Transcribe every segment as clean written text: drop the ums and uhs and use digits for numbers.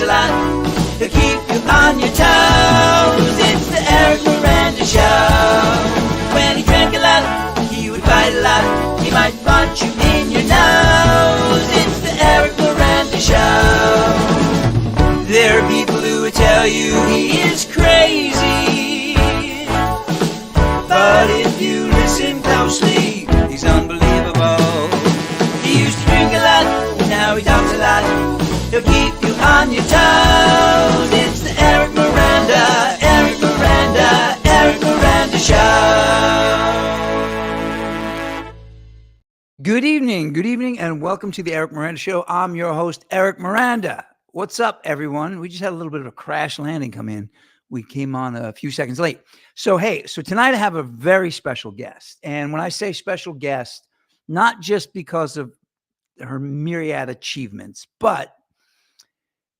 a lot, he'll keep you on your toes. It's the Eric Miranda Show. When he drank a lot, he would fight a lot. He might punch you in your nose. It's the Eric Miranda Show. There are people who would tell you he is crazy, but if you listen closely, he's unbelievable. He used to drink a lot, now he talks a lot. He'll keep you on your toes. It's the Eric Miranda, Eric Miranda, Eric Miranda Show. Good evening, and welcome to the Eric Miranda Show. I'm your host, Eric Miranda. What's up, everyone? We just had a little bit of a crash landing come in. We came on a few seconds late. So tonight I have a very special guest. And when I say special guest, not just because of her myriad achievements, but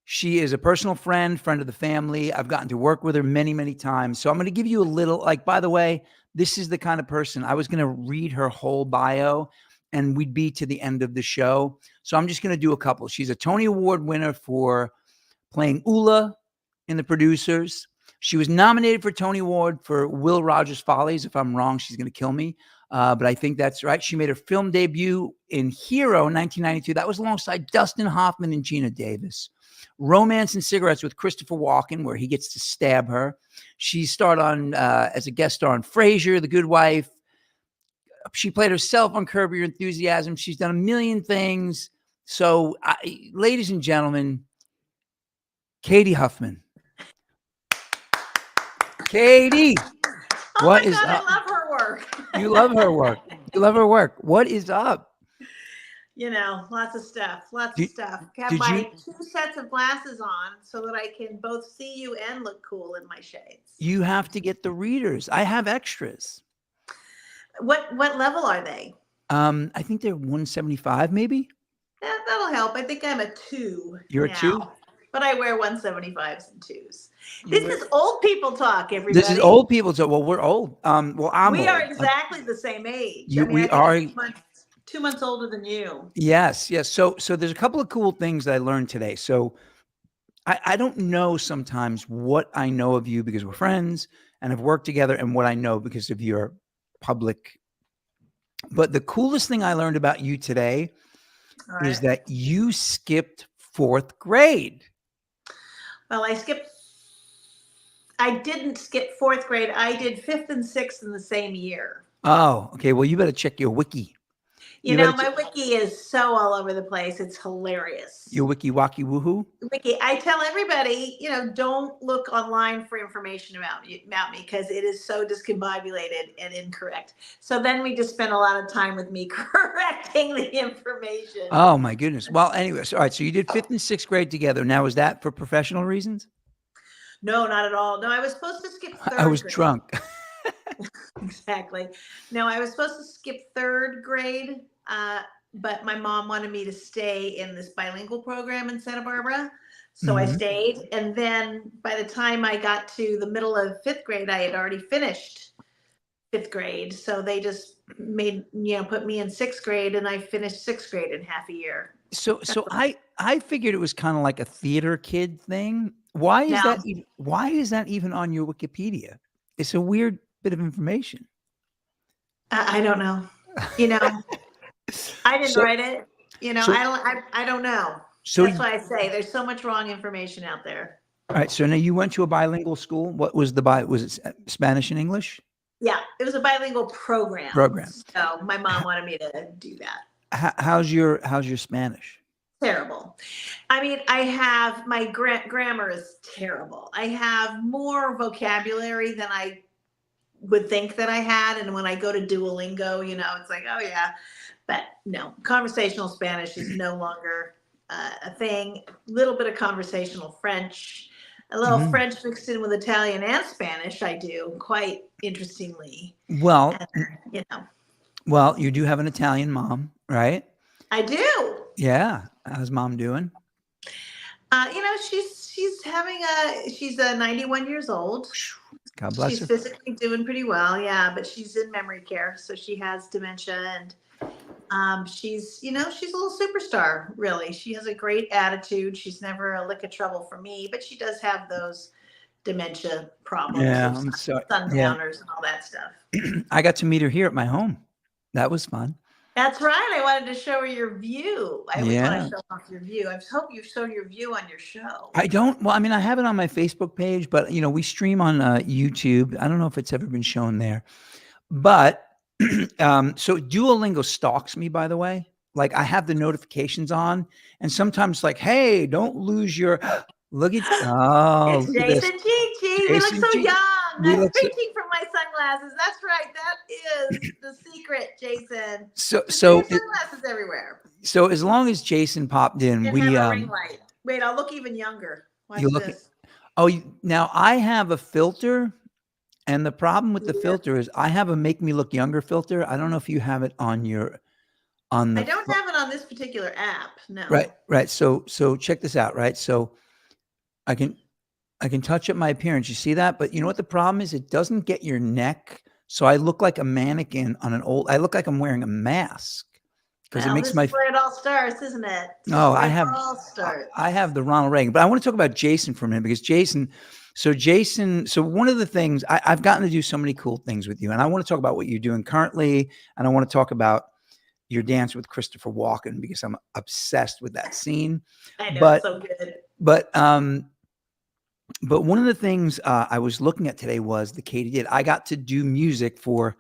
she is a personal friend of the family. I've gotten to work with her many, many times. So I'm going to give you a little, by the way, this is the kind of person, I was going to read her whole bio and we'd be to the end of the show. So I'm just going to do a couple. She's a Tony Award winner for playing Ula in The Producers. She was nominated for Tony Award for Will Rogers Follies. If I'm wrong, she's going to kill me. But I think that's right. She made her film debut in Hero in 1992. That was alongside Dustin Hoffman and Gina Davis. Romance and Cigarettes with Christopher Walken, where he gets to stab her. She starred on as a guest star on Frasier, The Good Wife. She played herself on Curb Your Enthusiasm. She's done a million things. So, ladies and gentlemen, Cady Huffman. Cady, what is up? I love her work. You love her work. You love her work. What is up? You know, lots of stuff. I have my 2 sets of glasses on so that I can both see you and look cool in my shades. You have to get the readers. I have extras. What level are they? I think they're 175, maybe. Yeah, that'll help. I think I'm a 2. You're now, a 2? But I wear 175s and 2s. This is old people talk, everybody. This is old people talk. Well, we're old. Well, I'm We old. are exactly the same age. We are 2 months older than you. Yes. So there's a couple of cool things that I learned today. So I don't know sometimes what I know of you because we're friends and have worked together, and what I know because of your public. But the coolest thing I learned about you today is that you skipped 4th grade. Well, I didn't skip 4th grade. I did 5th and 6th in the same year. Oh, okay. Well, you better check your wiki. You know, my wiki is so all over the place. It's hilarious. Your wiki wacky woohoo? Wiki. I tell everybody, don't look online for information about me because it is so discombobulated and incorrect. So then we just spend a lot of time with me correcting the information. Oh, my goodness. Well, anyways, all right. So you did 5th and 6th grade together. Now, was that for professional reasons? No, not at all. No, I was supposed to skip 3rd grade. I was drunk. Exactly. No, I was supposed to skip 3rd grade. But my mom wanted me to stay in this bilingual program in Santa Barbara. So I stayed. And then by the time I got to the middle of 5th grade, I had already finished 5th grade. So they just put me in 6th grade, and I finished 6th grade in half a year. So I figured it was kind of like a theater kid thing. Why is that even on your Wikipedia? It's a weird bit of information. I don't know. I didn't write it. I don't know. So that's why I say there's so much wrong information out there. All right. So now you went to a bilingual school. What was was it Spanish and English? Yeah, it was a bilingual program. So my mom wanted me to do that. How's your Spanish? Terrible. I mean, I have my grammar is terrible. I have more vocabulary than I would think that I had. And when I go to Duolingo, it's like, oh yeah. But no, conversational Spanish is no longer a thing. A little bit of conversational French, a little French mixed in with Italian and Spanish. I do quite interestingly. Well, and, well, you do have an Italian mom, right? I do. Yeah. How's mom doing? She's 91 years old. God bless her. She's physically doing pretty well. Yeah. But she's in memory care. So she has dementia, and She's, she's a little superstar, really. She has a great attitude. She's never a lick of trouble for me, but she does have those dementia problems Yeah, or I'm sorry. Yeah, sundowners and all that stuff. I got to meet her here at my home. That was fun. That's right. I wanted to show her your view. I always want Yeah. to show off your view. I hope you show your view on your show. I don't. Well, I mean, I have it on my Facebook page, but we stream on YouTube. I don't know if it's ever been shown there, but so Duolingo stalks me. By the way, like I have the notifications on, and sometimes like, hey, don't lose your. Look at It's look at this, Jason Chi. We look Jason so G. young. We I'm look so, reaching for my sunglasses. That's right. That is the secret, Jason. so Just so wear sunglasses everywhere. so as long as Jason popped in, And we have a ring light. Wait, I'll look even younger. Watch you look this. now I have a filter. And the problem with the filter is I have a make me look younger filter. I don't know if you have it on the I don't have it on this particular app. No. Right. So check this out, right? So I can touch up my appearance. You see that? But you know what the problem is? It doesn't get your neck. So I look like a mannequin I look like I'm wearing a mask. Because it makes this is where it all starts, isn't it? I have the Ronald Reagan. But I want to talk about Jason for a minute because Jason, so one of the things I've gotten to do so many cool things with you, and I want to talk about what you're doing currently, and I want to talk about your dance with Christopher Walken because I'm obsessed with that scene. I know, it's so good. But one of the things I was looking at today was the Cady did. I got to do music for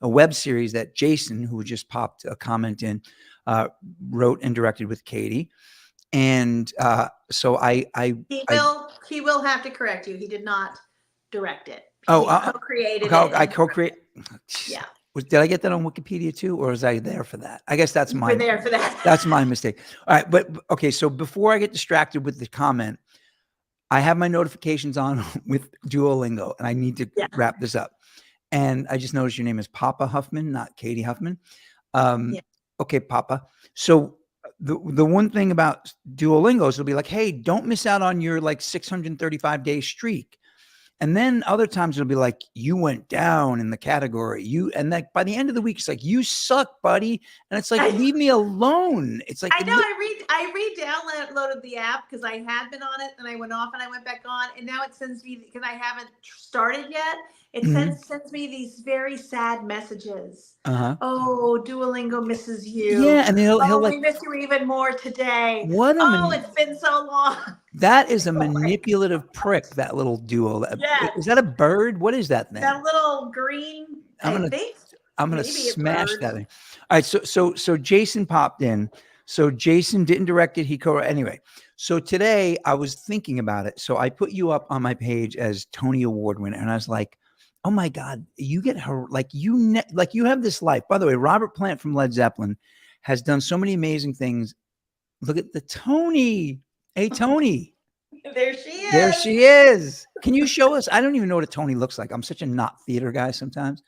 a web series that Jason, who just popped a comment in, wrote and directed with Cady. And so he will have to correct you. He did not direct it. He co-created it. I co-create. Yeah. Did I get that on Wikipedia too, or was I there for that? I guess that's my. You're there for that. That's my mistake. All right, but okay. So before I get distracted with the comment, I have my notifications on with Duolingo, and I need to wrap this up. And I just noticed your name is Papa Huffman, not Cady Huffman. Okay, Papa. So the one thing about Duolingo is it'll be like, hey, don't miss out on your like 635-day streak. And then other times it'll be like, you went down in the category. And like by the end of the week, it's like, you suck, buddy. And it's like, leave me alone. It's like, I know. I re-downloaded the app because I had been on it and I went off and I went back on. And now it sends me, because I haven't started yet, it sends me these very sad messages. Oh, Duolingo misses you. Yeah, and he'll we miss you even more today. It's been so long. That is a manipulative prick, that little Duo. Is that a bird? What is that thing? That little green, I'm gonna smash that thing. All right, so Jason popped in. So Jason didn't direct it. Anyway. So today I was thinking about it. So I put you up on my page as Tony Award winner, and I was like, oh my God, you get her you have this life. By the way, Robert Plant from Led Zeppelin has done so many amazing things. Look at the Tony. Hey, Tony. There she is. There she is. Can you show us? I don't even know what a Tony looks like. I'm such a not theater guy sometimes.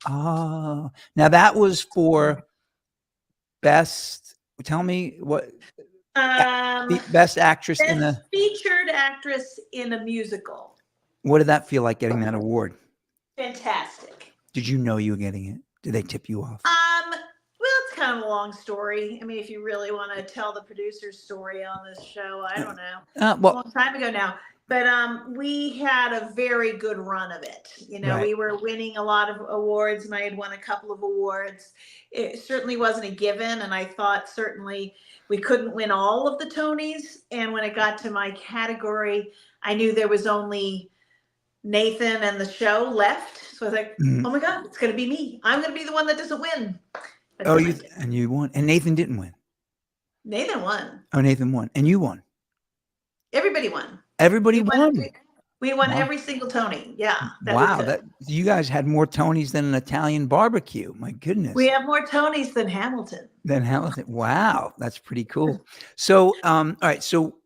Oh, now that was for best. Tell me what. Best actress in the featured actress in a musical. What did that feel like getting that award? Fantastic. Did you know you were getting it? Did they tip you off? Well, it's kind of a long story. I mean, if you really want to tell the producer's story on this show, I don't know. Well, a long time ago now. But we had a very good run of it. We were winning a lot of awards, and I had won a couple of awards. It certainly wasn't a given, and I thought certainly we couldn't win all of the Tonys. And when it got to my category, I knew there was only Nathan and the show left. So I was like, oh my God, it's going to be me. I'm going to be the one that doesn't win. And you won. And Nathan didn't win. Nathan won. Oh, Nathan won. And you won. Everybody won. Everybody won. We won every single Tony. Yeah. Wow. You guys had more Tonys than an Italian barbecue. My goodness. We have more Tonys than Hamilton. Wow. That's pretty cool. So, all right. So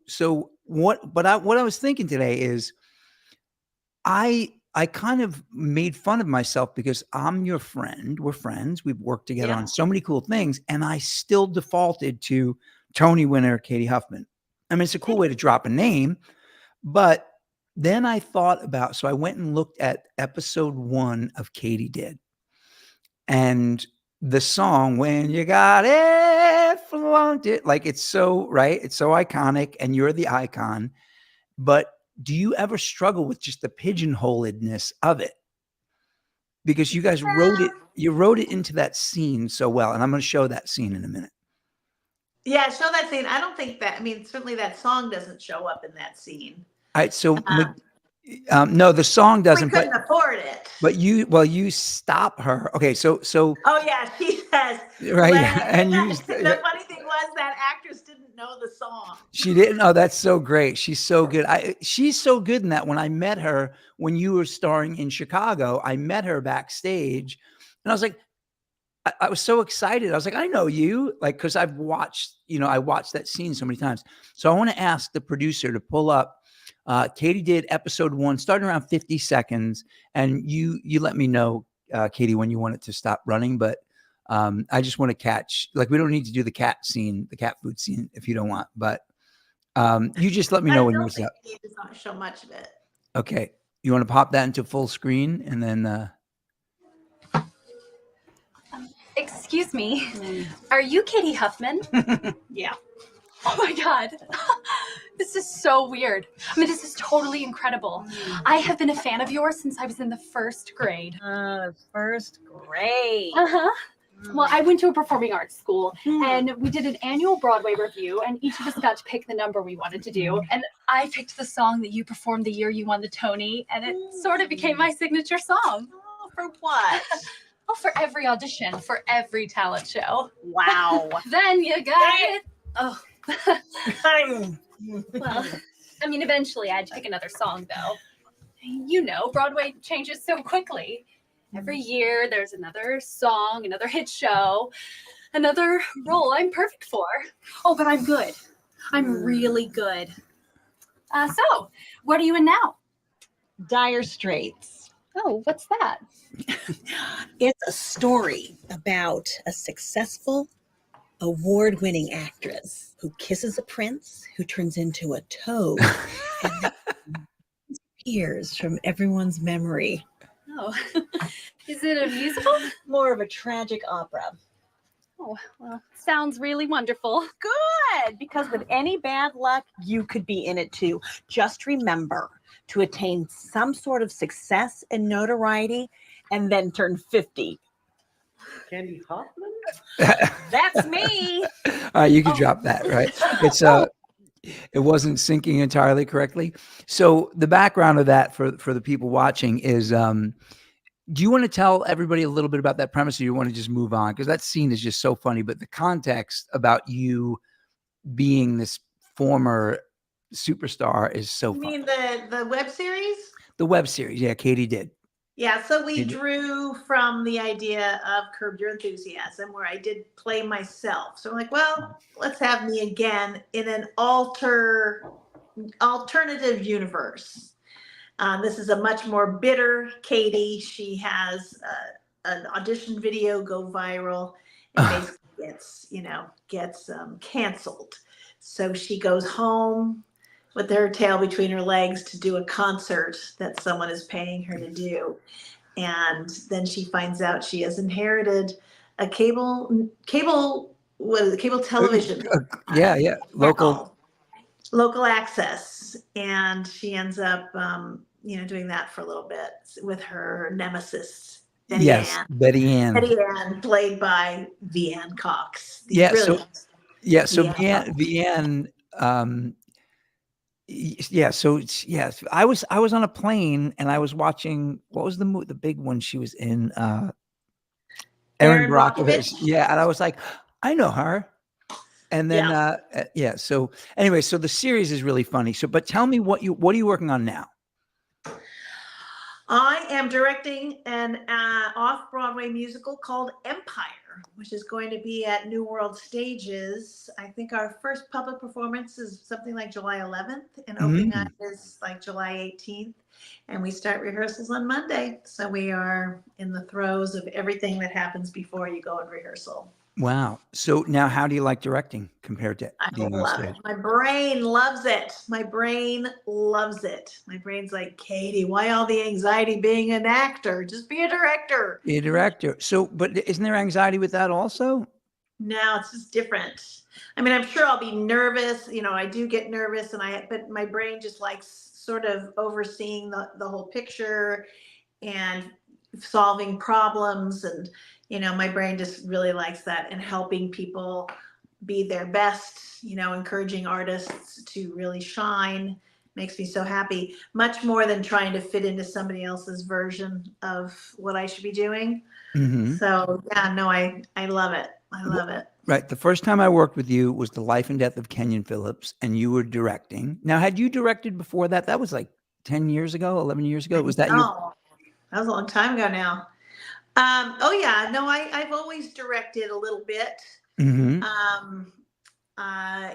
what I was thinking today is I kind of made fun of myself because I'm your friend. We're friends. We've worked together on so many cool things. And I still defaulted to Tony winner, Cady Huffman. I mean, it's a cool way to drop a name. But then I thought about, so I went and looked at episode 1 of Cady Did. And the song "When You Got It, Flaunt It," like it's so right, it's so iconic, and you're the icon. But do you ever struggle with just the pigeonholedness of it? Because you guys you wrote it into that scene so well, and I'm going to show that scene in a minute. Yeah, show that scene. I don't think that. I mean, certainly that song doesn't show up in that scene. All right, so no, the song We doesn't, couldn't afford it. but you stop her. Okay, so Oh yeah, she says. right, And and you the funny thing was that actress didn't know the song. she didn't. Oh, that's so great. She's so good. She's so good in that. When I met her when you were starring in Chicago, I met her backstage, and I was like, I was so excited. I was like, I know you, like, because I've watched, I watched that scene so many times. So I want to ask the producer to pull up. Cady did episode 1, starting around 50 seconds, and you let me know, Cady, when you want it to stop running. But I just want to catch, like, we don't need to do the cat scene, the cat food scene, if you don't want. But you just let me know when you're up. You need to not show much of it. Okay, you want to pop that into full screen, and then. Excuse me, are you Cady Huffman? Yeah. Oh my God. This is so weird. I mean, this is totally incredible. I have been a fan of yours since I was in the 1st grade. First grade. Uh-huh. Well, I went to a performing arts school and we did an annual Broadway review and each of us got to pick the number we wanted to do. And I picked the song that you performed the year you won the Tony, and it sort of became my signature song. Oh, for what? Oh, for every audition, for every talent show. Wow. Then you got it. Oh. Well, I mean, eventually I had to pick another song, though. You know, Broadway changes so quickly. Every year there's another song, another hit show, another role I'm perfect for. Oh, but I'm good. I'm really good. So, what are you in now? Dire Straits. Oh, what's that? It's a story about a successful, award-winning actress who kisses a prince who turns into a toad and then disappears from everyone's memory. Oh, is it a musical? More of a tragic opera. Oh, well, sounds really wonderful. Good, because with any bad luck, you could be in it too. Just remember to attain some sort of success and notoriety and then turn 50. Cady Huffman? That's me. All right, you can drop that, right? It's it wasn't syncing entirely correctly. So the background of that for the people watching is do you want to tell everybody a little bit about that premise, or you want to just move on? Because that scene is just so funny, but the context about you being this former superstar is so funny. You mean the web series? The web series, yeah, Cady did. Yeah, so we drew from the idea of Curb Your Enthusiasm, where I did play myself. So I'm like, well, let's have me again in an alternative universe. This is a much more bitter Cady. She has an audition video go viral and basically gets canceled. So she goes home with her tail between her legs to do a concert that someone is paying her to do. And then she finds out she has inherited a cable television. Yeah. Local access. And she ends up, doing that for a little bit with her nemesis, Betty Ann. Betty Ann. Betty Ann, played by Vianne Cox. So I was on a plane and I was watching, what was the big one she was in? Erin Brockovich. Yeah, and I was like, I know her. And then so anyway, so the series is really funny. So but tell me what are you working on now? I am directing an off-Broadway musical called Empire, which is going to be at New World Stages. I think our first public performance is something like July 11th, and opening night is like July 18th. And we start rehearsals on Monday. So we are in the throes of everything that happens before you go in rehearsal. Wow. So now how do you like directing compared to I being on love it. stage? My brain loves it. My brain loves it. My brain's like, Cady, why all the anxiety being an actor? Just be a director. Be a director. So, but isn't there anxiety with that also? No, it's just different. I mean, I'm sure I'll be nervous. You know, I do get nervous, but my brain just likes sort of overseeing the whole picture and solving problems. And, you know, my brain just really likes that, and helping people be their best, you know, encouraging artists to really shine makes me so happy, much more than trying to fit into somebody else's version of what I should be doing. Mm-hmm. So yeah, no, I love it. I love it. Right. The first time I worked with you was The Life and Death of Kenyon Phillips, and you were directing. Now, had you directed before that? That was like 10 years ago, 11 years ago. Was that you? Oh, that was a long time ago now. Oh yeah, no, I've always directed a little bit. Mm-hmm.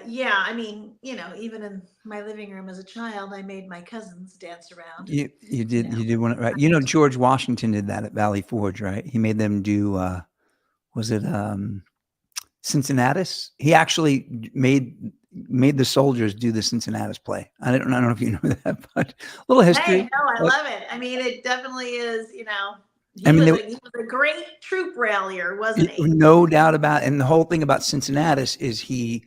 Yeah, I mean, you know, even in my living room as a child, I made my cousins dance around. You did know. you did one right. You know, George Washington did that at Valley Forge, right? He made them do was it Cincinnatus? He actually made the soldiers do the Cincinnatus play. I don't know if you know that, but a little history. Hey, no, I love it. I mean, it definitely is, you know, I mean, he was a great troop rallier, wasn't he? no doubt about it. And the whole thing about Cincinnatus is he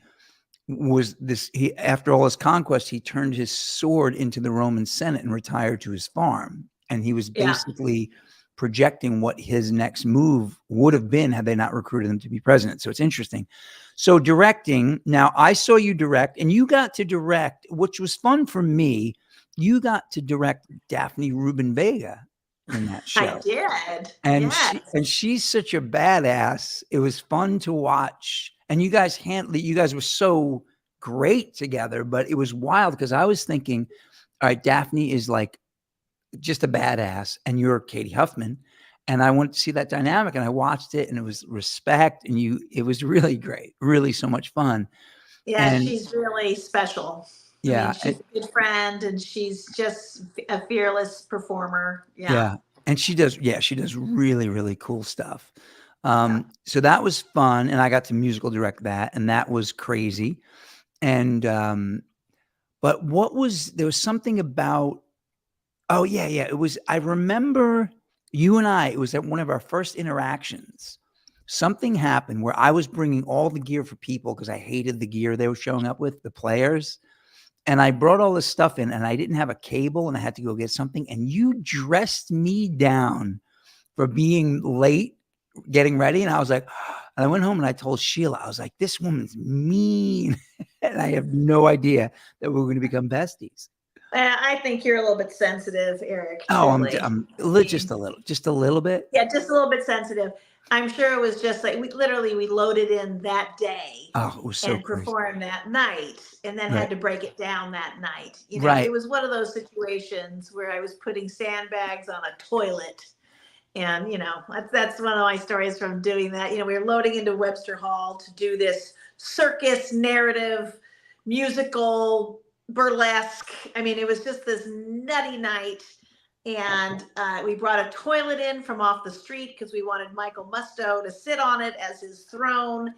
after all his conquest, he turned his sword into the Roman Senate and retired to his farm. And he was basically projecting what his next move would have been had they not recruited him to be president. So it's interesting. So directing, now I saw you direct, and you got to direct, which was fun for me. You got to direct Daphne Rubin Vega in that show. I did. And yes. she's such a badass. It was fun to watch. And you guys were so great together, but it was wild because I was thinking, all right, Daphne is like just a badass, and you're Cady Huffman. And I wanted to see that dynamic, and I watched it, and it was respect, and it was really great, really so much fun. Yeah, she's really special. Yeah. I mean, she's a good friend, and she's just a fearless performer. Yeah. And she does really, really cool stuff. So that was fun. And I got to musical direct that, and that was crazy. And, but there was something about, I remember it was at one of our first interactions. Something happened where I was bringing all the gear for people because I hated the gear they were showing up with, the players. And I brought all this stuff in, and I didn't have a cable, and I had to go get something. And you dressed me down for being late getting ready. And I was like, and I went home and I told Sheila, I was like, this woman's mean. And I have no idea that we're going to become besties. I think you're a little bit sensitive, Eric. Oh, I'm just a little bit. Yeah, just a little bit sensitive. I'm sure it was just like we loaded in that day. Oh, it was so and performed that night, and then had to break it down that night. You know, it was one of those situations where I was putting sandbags on a toilet. And, you know, that's one of my stories from doing that. You know, we were loading into Webster Hall to do this circus narrative, musical, burlesque. I mean, it was just this nutty night. And we brought a toilet in from off the street because we wanted Michael Musto to sit on it as his throne.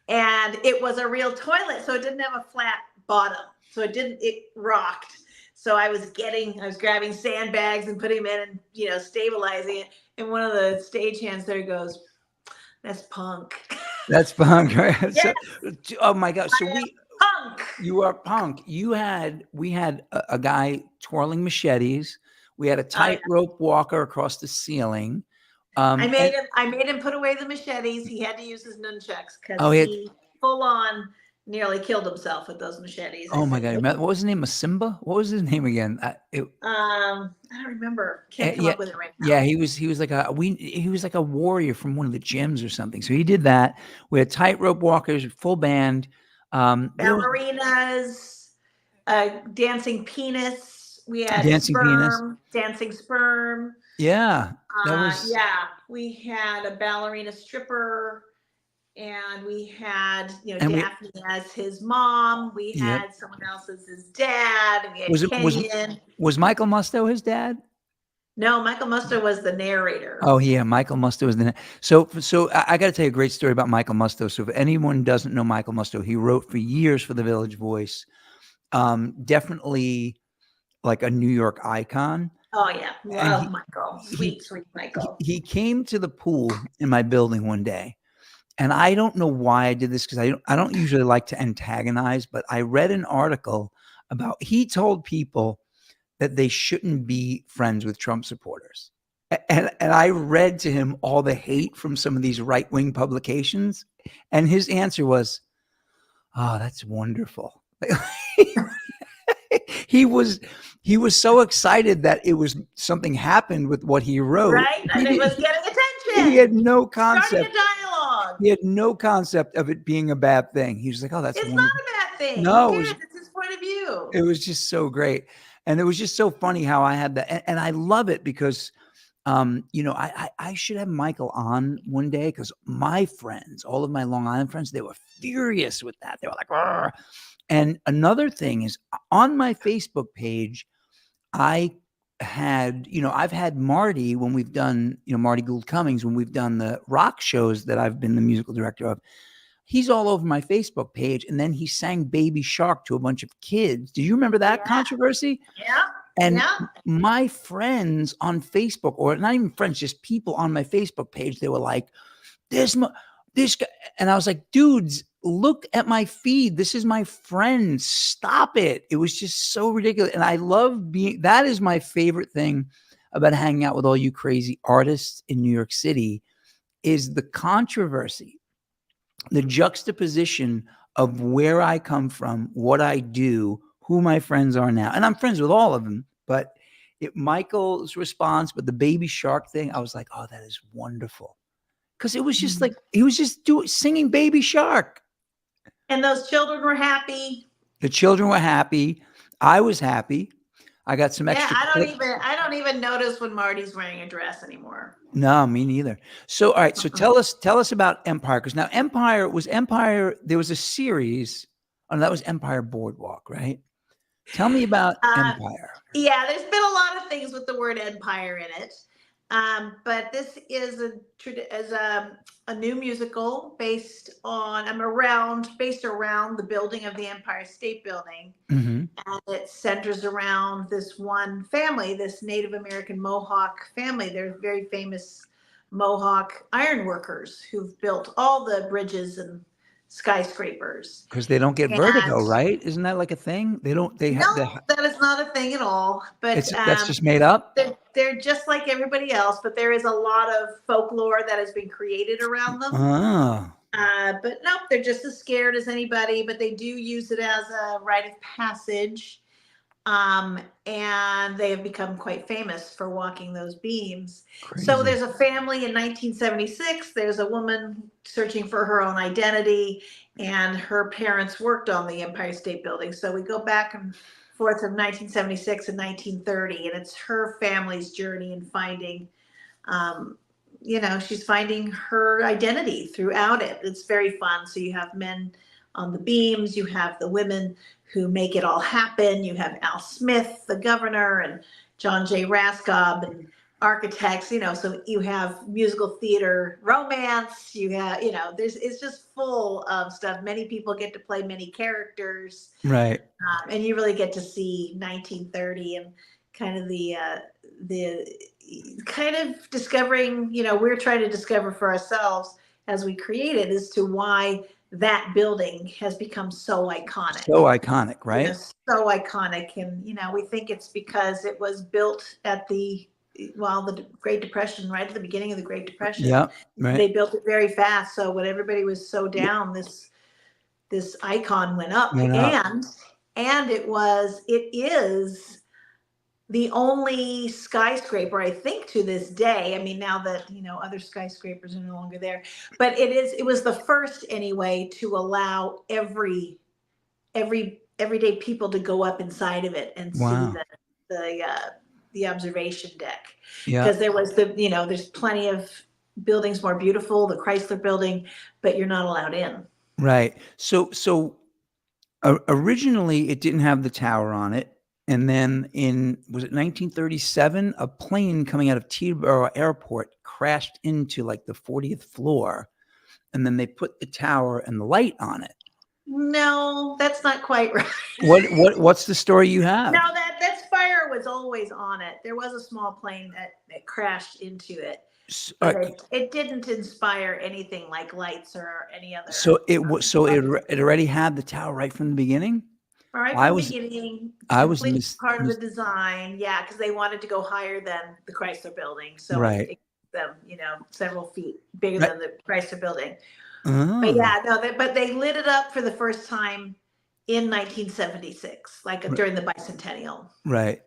And it was a real toilet, so it didn't have a flat bottom. So it rocked. So I was grabbing sandbags and putting them in and, you know, stabilizing it. And one of the stagehands there goes, "That's punk." That's punk, right? Yes. So, oh my God. So punk. You are punk. We had a guy twirling machetes. We had a tightrope walker across the ceiling. I made him put away the machetes. He had to use his nunchucks because he full on nearly killed himself with those machetes. Oh my God. What was his name? Simba? What was his name again? I don't remember. Can't come up with it right now. Yeah, he was like a warrior from one of the gyms or something. So he did that. We had tightrope walkers, full band. Ballerinas, dancing penis. We had dancing sperm. Yeah. We had a ballerina stripper. and we had, And we, Daphne as his mom. We yep. had someone else as his dad. And we had Was it, Kenyon. was Michael Musto his dad? No, Michael Musto was the narrator. Oh yeah, Michael Musto is the. So I got to tell you a great story about Michael Musto. So if anyone doesn't know Michael Musto, he wrote for years for the Village Voice. Definitely like a New York icon. Oh yeah, And love Michael. Sweet Michael. He came to the pool in my building one day, and I don't know why I did this because I don't usually like to antagonize, but I read an article about he told people that they shouldn't be friends with Trump supporters. And I read to him all the hate from some of these right-wing publications, and his answer was, "Oh, that's wonderful." he was so excited that it was something happened with what he wrote. Right? And it was getting attention. He had no concept. Starting a dialogue. He had no concept of it being a bad thing. He was like, "Oh, that's It's wonderful." not a bad thing. No, It's his point of view. it was just so great. And it was just so funny how I had that. And I love it because, I should have Michael on one day because my friends, all of my Long Island friends, they were furious with that. They were like, "Arr." And another thing is on my Facebook page, I've had Marty when we've done, Marty Gould Cummings, when we've done the rock shows that I've been the musical director of. He's all over my Facebook page. And then he sang Baby Shark to a bunch of kids. Do you remember that controversy? Yeah. And my friends on Facebook, or not even friends, just people on my Facebook page, they were like, this guy. And I was like, dudes, look at my feed. This is my friend. Stop it. It was just so ridiculous. And I love that is my favorite thing about hanging out with all you crazy artists in New York City is the controversy, the juxtaposition of where I come from, what I do, who my friends are now. And I'm friends with all of them, but Michael's response with the Baby Shark thing, I was like, oh, that is wonderful. Because it was just like, he was just singing Baby Shark. And those children were happy. The children were happy. I was happy. I got some extra. I don't even notice when Marty's wearing a dress anymore. No, me neither. So, all right. So tell us about Empire. Because now Empire, there was a series. Oh, that was Empire Boardwalk, right? Tell me about Empire. Yeah, there's been a lot of things with the word empire in it. But this is a new musical based around the building of the Empire State Building. Mm-hmm. And it centers around this one family, this Native American Mohawk family. They're very famous Mohawk ironworkers who've built all the bridges and skyscrapers. Because they don't get vertigo, right? Isn't that like a thing? That is not a thing at all. But that's just made up. They're just like everybody else, but there is a lot of folklore that has been created around them. Oh. But no, they're just as scared as anybody, but they do use it as a rite of passage. And they have become quite famous for walking those beams. Crazy. So there's a family in 1976. There's a woman searching for her own identity, and her parents worked on the Empire State Building. So we go back and forth from 1976 and 1930, and it's her family's journey in finding, she's finding her identity throughout it. It's very fun. So you have men on the beams, you have the women who make it all happen. You have Al Smith, the governor, and John J. Raskob, and architects, so you have musical theater romance. You have, it's just full of stuff. Many people get to play many characters. Right. And you really get to see 1930 and kind of the kind of discovering, we're trying to discover for ourselves as we create it as to why that building has become so iconic. So iconic, right? So iconic. And, we think it's because it was built at the Great Depression, right at the beginning of the Great Depression. Yeah, right. They built it very fast. So when everybody was so down, this icon went up. And it is the only skyscraper, I think, to this day. I mean, now that, other skyscrapers are no longer there, but it was the first anyway to allow everyday people to go up inside of it and see the observation deck. Yeah. Because there was there's plenty of building's more beautiful, the Chrysler building, but you're not allowed in. Right. So originally it didn't have the tower on it. And then was it 1937, a plane coming out of Teterboro Airport crashed into like the 40th floor. And then they put the tower and the light on it. No, that's not quite right. What's the story you have? No, that spire was always on it. There was a small plane that crashed into it. But it didn't inspire anything like lights or any other. So it already had the tower right from the beginning. Right from the beginning, I was completely part of the design. Yeah, because they wanted to go higher than the Chrysler building, so right. it them, several feet bigger Right. than the Chrysler building. Oh. But yeah, no, but they lit it up for the first time in 1976, during the bicentennial. Right.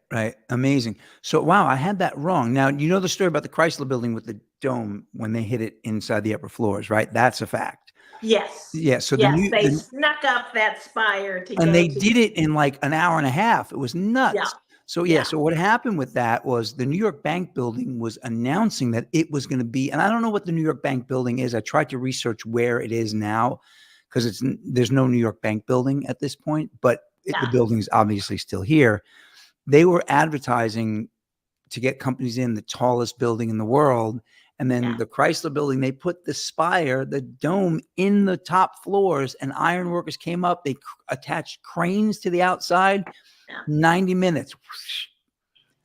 Amazing. So, wow, I had that wrong. Now, you know the story about the Chrysler building with the dome when they hit it inside the upper floors, right? That's a fact. Yes. Yeah. So they snuck up that spire and they did it in like an hour and a half. It was nuts. Yeah. So so what happened with that was the New York Bank building was announcing that it was going to be, and I don't know what the New York Bank building is. I tried to research where it is now because there's no New York Bank building at this point, but the building is obviously still here. They were advertising to get companies in the tallest building in the world. And then the Chrysler building, they put the spire, the dome in the top floors, and iron workers came up. They attached cranes to the outside. 90 minutes.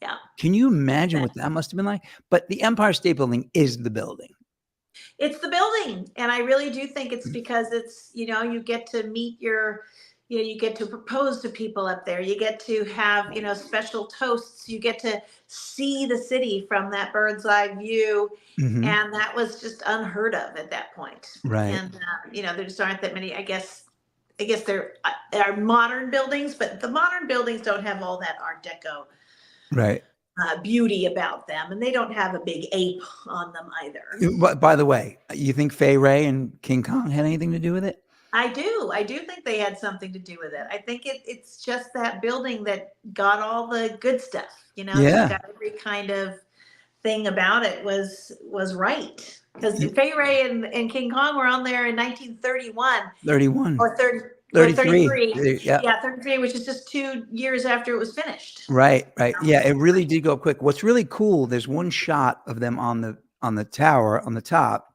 Yeah. Can you imagine what that must have been like? But the Empire State Building is the building. It's the building. And I really do think it's because it's, you get to meet you get to propose to people up there. You get to have, special toasts. You get to see the city from that bird's eye view. Mm-hmm. And that was just unheard of at that point. Right. And, there just aren't that many, I guess there are modern buildings, but the modern buildings don't have all that Art Deco beauty about them. And they don't have a big ape on them either. But by the way, you think Fay Ray and King Kong had anything to do with it? I do think they had something to do with it. I think it's just that building that got all the good stuff, Just got every kind of thing about it was right. Because Fay Ray and King Kong were on there in 1931. 31. Or 33. Yeah, 33, which is just 2 years after it was finished. Right. Yeah, it really did go quick. What's really cool, there's one shot of them on the tower, on the top.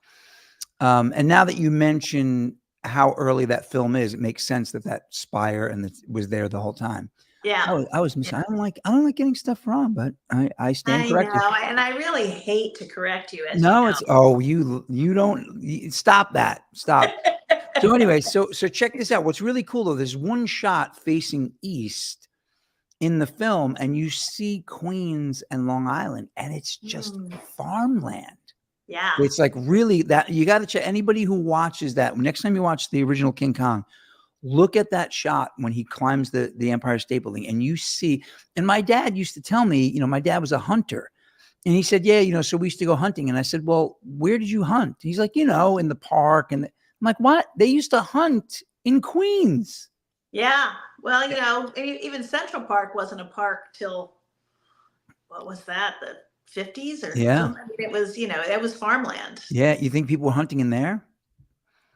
And now that you mention how early that film is, it makes sense that spire was there the whole time. Yeah. I was missing. I don't like getting stuff wrong, but I stand corrected. I know, and I really hate to correct you. It's you don't stop that. Stop. So anyway, so check this out. What's really cool though, there's one shot facing east in the film, and you see Queens and Long Island, and it's just farmland. Yeah. It's like really that you got to check. Anybody who watches that, next time you watch the original King Kong, look at that shot when he climbs the Empire State Building, and you see. And my dad used to tell me, my dad was a hunter, and he said, so we used to go hunting. And I said, well, where did you hunt? He's like, in the park. And I'm like, what? They used to hunt in Queens. Yeah. Well, even Central Park wasn't a park till, what was that? The 50s or it was, it was farmland. Yeah. You think people were hunting in there?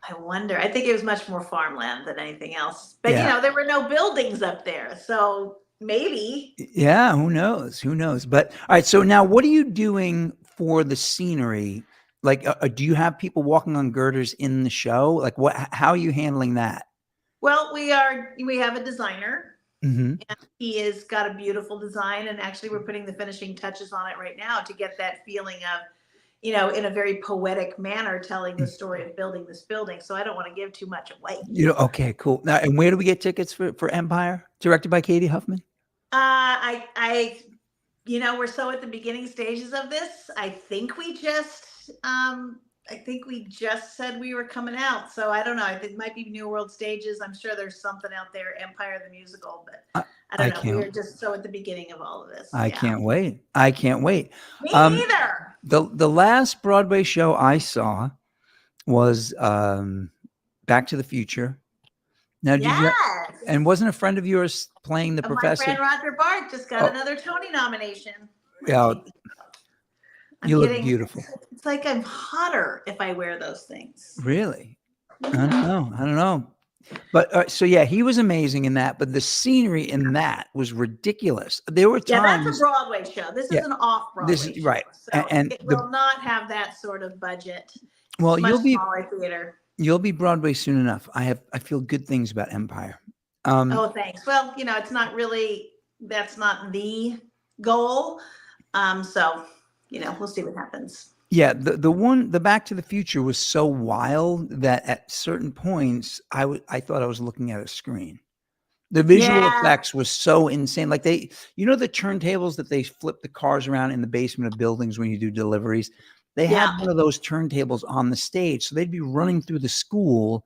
I wonder. I think it was much more farmland than anything else. But there were no buildings up there. So maybe. Yeah, who knows? But all right, so now what are you doing for the scenery? Like do you have people walking on girders in the show? Like how are you handling that? Well, we have a designer. Mm-hmm. And he has got a beautiful design, and actually we're putting the finishing touches on it right now to get that feeling of, in a very poetic manner, telling the story of building this building. So I don't want to give too much away. Okay, cool. Now, and where do we get tickets for Empire, directed by Cady Huffman? We're so at the beginning stages of this. I think we just said we were coming out. So I don't know. I think it might be New World Stages. I'm sure there's something out there, Empire the Musical, but I don't know. We're just so at the beginning of all of this. I can't wait. Me neither. The last Broadway show I saw was Back to the Future. Now, and wasn't a friend of yours playing the professor? My friend Roger Bart just got another Tony nomination. Yeah. You look beautiful. It's like I'm hotter if I wear those things. Really? I Yeah. don't know. I don't know. But so yeah, he was amazing in that. But the scenery in that was ridiculous. There were Yeah, that's a times. Broadway show. This Yeah, is an this off-Broadway is show. right. So And it the will not have that sort of budget. well, Much smaller theater. you'll be Broadway soon enough. I feel good things about Empire. Oh, thanks. Well, it's not really, that's not the goal. So, we'll see what happens. Yeah, the Back to the Future was so wild that at certain points I thought I was looking at a screen. The visual Yeah. effects was so insane. Like the turntables that they flip the cars around in the basement of buildings when you do deliveries. They had Yeah. one of those turntables on the stage, so they'd be running through the school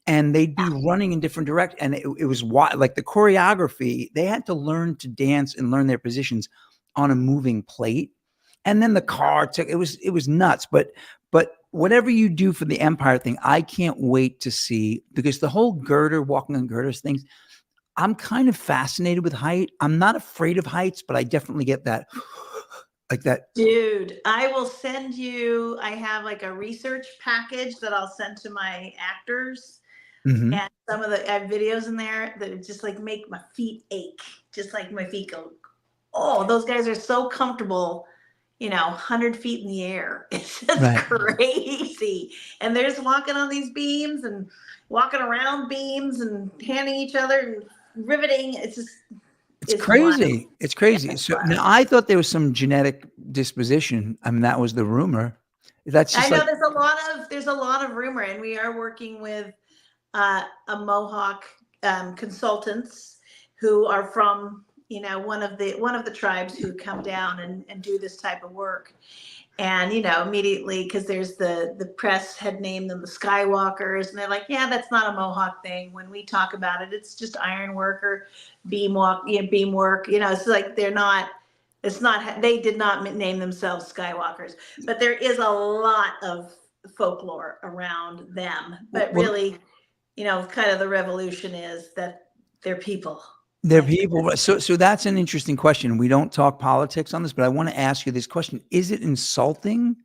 and they'd be running in different directions. And it was wild. Like the choreography, they had to learn to dance and learn their positions on a moving plate. And then the car took it was nuts. But whatever you do for the Empire thing, I can't wait to see, because the whole girder, walking on girders things, I'm kind of fascinated with height. I'm not afraid of heights, but I definitely get that like that. Dude, I will send you, I have like a research package that I'll send to my actors. Mhm. And some of the I have videos in there that just like make my feet ache. Just like my feet go, oh, those guys are so comfortable, 100 feet in the air. It's just Right. crazy. And they're just walking on these beams and walking around beams and handing each other and riveting. It's wild. crazy. It's crazy. Yeah, it's So wild. now I thought there was some genetic disposition. I mean, that was the rumor. That's I just know like, there's a lot of rumor, and we are working with a Mohawk consultants who are from one of the tribes who come down and do this type of work. And immediately, because there's the press had named them the Skywalkers, and they're like, yeah, that's not a Mohawk thing. When we talk about it, it's just iron work or beam work. It's like they're not. It's not. They did not name themselves Skywalkers, but there is a lot of folklore around them. But well, really, kind of the revolution is that they're people. they're Like, people. So that's an interesting question. We don't talk politics on this, but I want to ask you this question. Is it insulting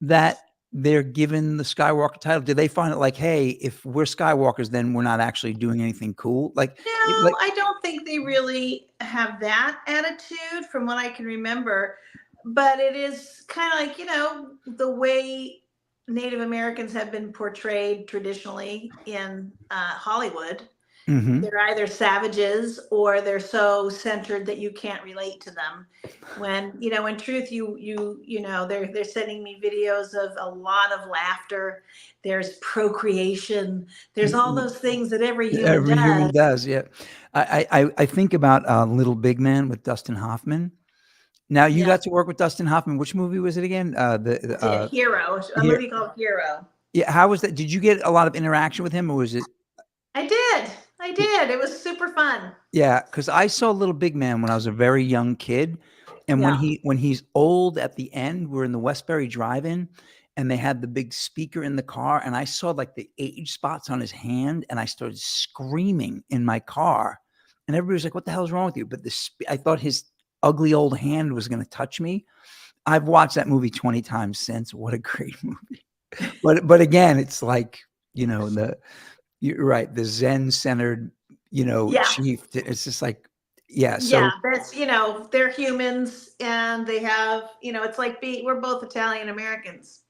that they're given the Skywalker title? Do they find it like, hey, if we're Skywalkers, then we're not actually doing anything cool? Like, No, like I don't think they really have that attitude from what I can remember. But it is kind of like, the way Native Americans have been portrayed traditionally in Hollywood. mhm. They're either savages or they're so centered that you can't relate to them. When, in truth, they're sending me videos of a lot of laughter. There's procreation. There's all those things that every human Every human does. does, yeah. I think about Little Big Man with Dustin Hoffman. Now you Yeah. got to work with Dustin Hoffman. Which movie was it again? Hero, a Here- movie called Hero. Yeah, how was that? Did you get a lot of interaction with him, or was it? I did. It was super fun. Yeah, because I saw Little Big Man when I was a very young kid, and Yeah. when he's old at the end, we're in the Westbury Drive-In, and they had the big speaker in the car, and I saw like the age spots on his hand, and I started screaming in my car, and everybody was like, "What the hell is wrong with you?" But I thought his ugly old hand was going to touch me. I've watched that movie 20 times since. What a great movie! But again, it's like you're right, the Zen-centered, Yeah. chief. It's just like, yeah. So Yeah, that's they're humans and they have it's like we're both Italian Americans.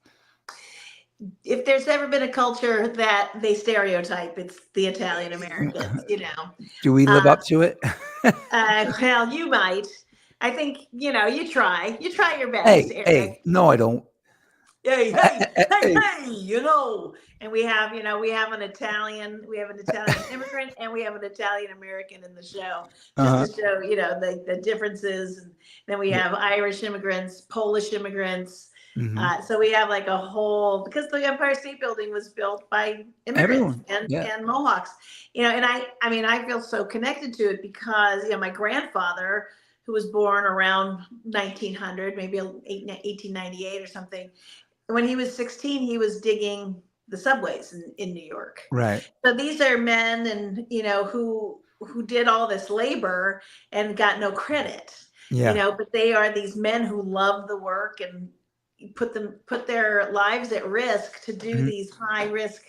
If there's ever been a culture that they stereotype, it's the Italian Americans. do we live up to it? Well, you might. I think you try your best, Hey, Eric. no, I don't. Hey, Hey. and we have an Italian immigrant, and we have an Italian American in the show, just to show the differences. And then we have Irish immigrants, Polish immigrants. Mhm. So we have like a whole, because the Empire State Building was built by immigrants Everyone, yeah. and Mohawks. And I feel so connected to it because my grandfather, who was born around 1900, maybe 1898 or something. When he was 16, he was digging the subways in New York. Right. So these are men and who did all this labor and got no credit. Yeah. but they are these men who love the work and put their lives at risk to do Mhm. these high risk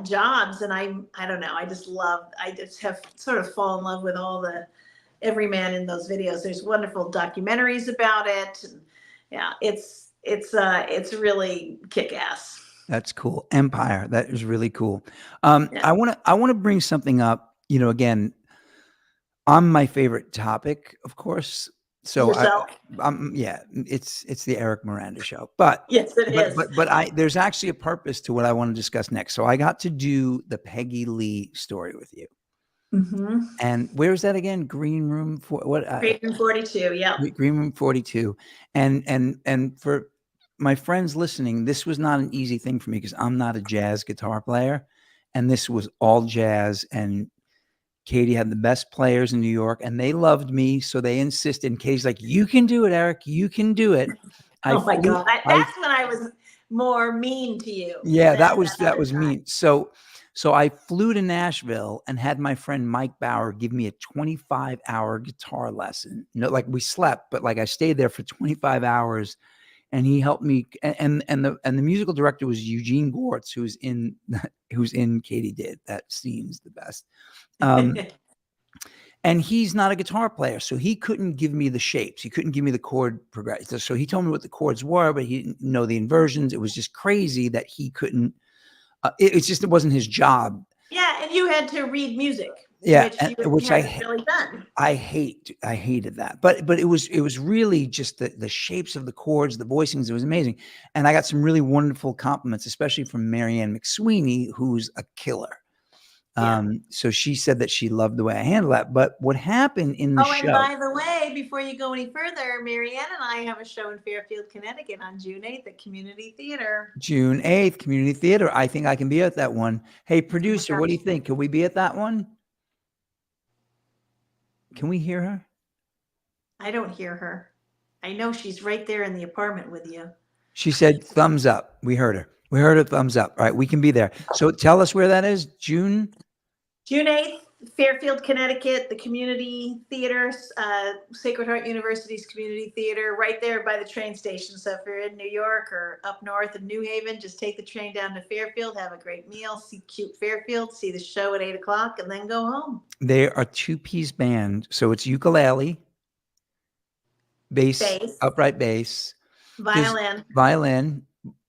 jobs. And I don't know, I just have sort of fallen in love with every man in those videos. There's wonderful documentaries about it. And yeah, it's really kick ass. That's cool. Empire. That is really cool. Yeah. I want to bring something up, again, on my favorite topic, of course. So Yourself. yeah, it's the Eric Miranda show. But Yes, it but is. but but I there's actually a purpose to what I want to discuss next. So I got to do the Peggy Lee story with you. Mm-hmm. And where is that again? Green Room for what? Green 42. Yeah. Green Room 42. And for my friends listening, this was not an easy thing for me because I'm not a jazz guitar player, and this was all jazz. And Cady had the best players in New York, and they loved me, so they insisted. And Cady's like, "You can do it, Eric. You can do it." I Oh my flew. God. That's when I was more mean to you Yeah, than that other was times. mean. So I flew to Nashville and had my friend Mike Bauer give me a 25-hour guitar lesson. Like we slept, but like I stayed there for 25 hours, and he helped me. And the musical director was Eugene Gortz, who's in Cady Did. That scene's the best. And he's not a guitar player, so he couldn't give me the shapes. He couldn't give me the chord progression. So he told me what the chords were, but he didn't know the inversions. It was just crazy that he couldn't. It wasn't his job. Yeah, and you had to read music, Yeah, which you which haven't really done. I hated that. But it was really just the shapes of the chords, the voicings. It was amazing, and I got some really wonderful compliments, especially from Marianne McSweeney, who's a killer. Yeah. So she said that she loved the way I handled that. But what happened in the Oh, and show? by the way, before you go any further, Marianne and I have a show in Fairfield, Connecticut on June 8th at Community Theater. June 8th, Community Theater. I think I can be at that one. Hey, producer, what do you think? Can we be at that one? Can we hear her? I don't hear her. I know she's right there in the apartment with you. She said thumbs up. We heard her. We heard a thumbs up. All right, we can be there. So tell us where that is. June 8th, Fairfield, Connecticut, the Community Theater, Sacred Heart University's Community Theater, right there by the train station. So if you're in New York or up north in New Haven, just take the train down to Fairfield, have a great meal, see cute Fairfield, see the show at 8:00, and then go home. They are two-piece band. So it's ukulele, bass, upright bass, violin,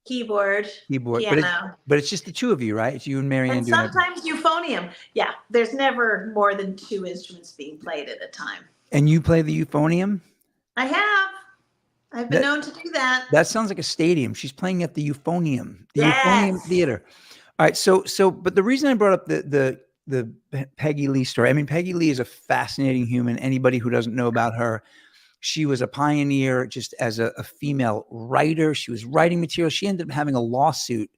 keyboard, keyboard. piano. But it's just the two of you, right? It's you and Marianne And doing it. sometimes euphonium. Yeah, there's never more than 2 instruments being played at a time. And you play the euphonium? I have. I've been known to do that. That sounds like a stadium. She's playing at the euphonium, Yes. Euphonium Theater. All right. But the reason I brought up the Peggy Lee story, I mean, Peggy Lee is a fascinating human. Anybody who doesn't know about her, she was a pioneer just as a female writer. She was writing material. She ended up having a lawsuit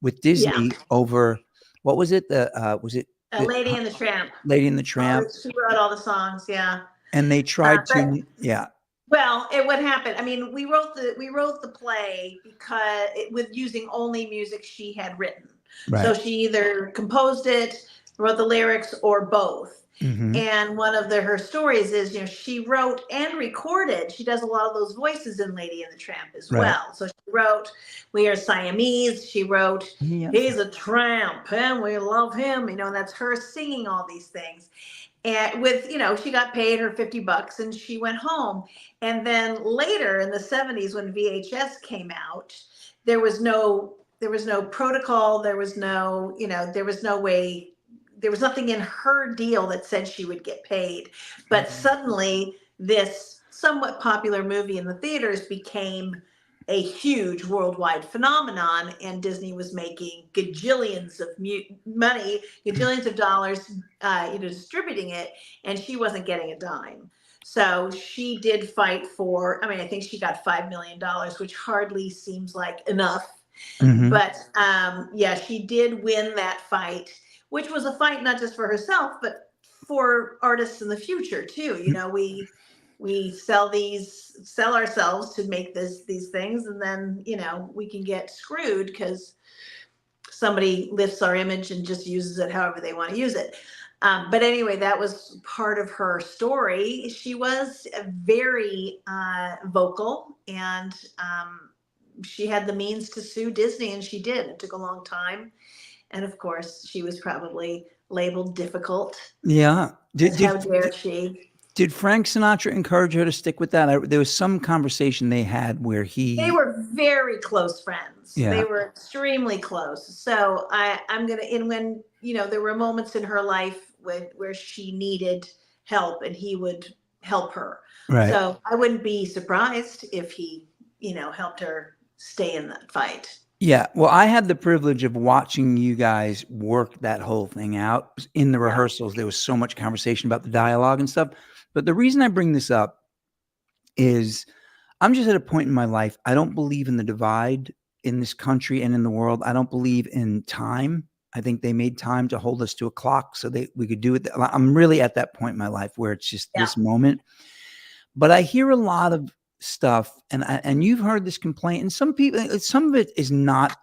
with Disney over, what was it? Lady and the Tramp. Lady and the Tramp. She wrote all the songs, yeah. And they tried to, yeah. Well, what happened? I mean, we wrote the play because with using only music she had written. Right. So she either composed it, wrote the lyrics, or both. Mm-hmm. And one of her stories is, she wrote and recorded. She does a lot of those voices in Lady and the Tramp as well. So she wrote "We Are Siamese." She wrote "He's a Tramp and we love him." And that's her singing all these things. And with, she got paid her $50 and she went home. And then later in the 70s, when VHS came out, there was no protocol. There was no, there was no way. There was nothing in her deal that said she would get paid. But suddenly this somewhat popular movie in the theaters became a huge worldwide phenomenon, and Disney was making gajillions of money, gajillions of dollars, distributing it, and she wasn't getting a dime. So she did fight for, I think she got $5 million, which hardly seems like enough. Mm-hmm. But she did win that fight, which was a fight not just for herself, but for artists in the future too. We sell ourselves to make these things, and then we can get screwed because somebody lifts our image and just uses it however they want to use it. But anyway, that was part of her story. She was very vocal, and she had the means to sue Disney, and she did. It took a long time. And of course, she was probably labeled difficult. Yeah. How dare she? Did Frank Sinatra encourage her to stick with that? There was some conversation they had where They were very close friends. Yeah. They were extremely close. So I'm gonna, and when there were moments in her life where she needed help, and he would help her. Right. So I wouldn't be surprised if he, helped her stay in that fight. Yeah. Well, I had the privilege of watching you guys work that whole thing out in the Yeah. rehearsals. There was so much conversation about the dialogue and stuff. But the reason I bring this up is I'm just at a point in my life. I don't believe in the divide in this country and in the world. I don't believe in time. I think they made time to hold us to a clock so we could do it. I'm really at that point in my life where it's just this moment. But I hear a lot of stuff, and you've heard this complaint, and some of it is not.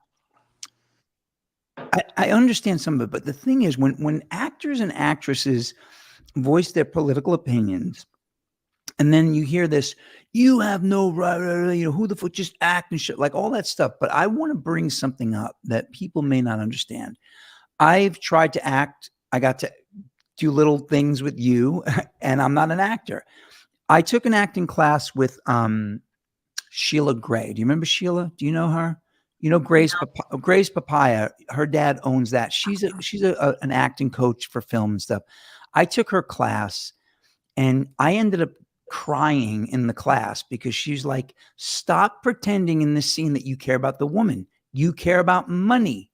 I understand some of it, but the thing is, when actors and actresses voice their political opinions, and then you hear this, you have no right, who the fuck, just act and shit, like all that stuff. But I want to bring something up that people may not understand. I've tried to act. I got to do little things with you, and I'm not an actor. I took an acting class with Sheila Gray. Do you remember Sheila? Do you know her? Grace Papaya. Her dad owns that. She's an acting coach for film and stuff. I took her class, and I ended up crying in the class because she's like, stop pretending in this scene that you care about the woman. You care about money.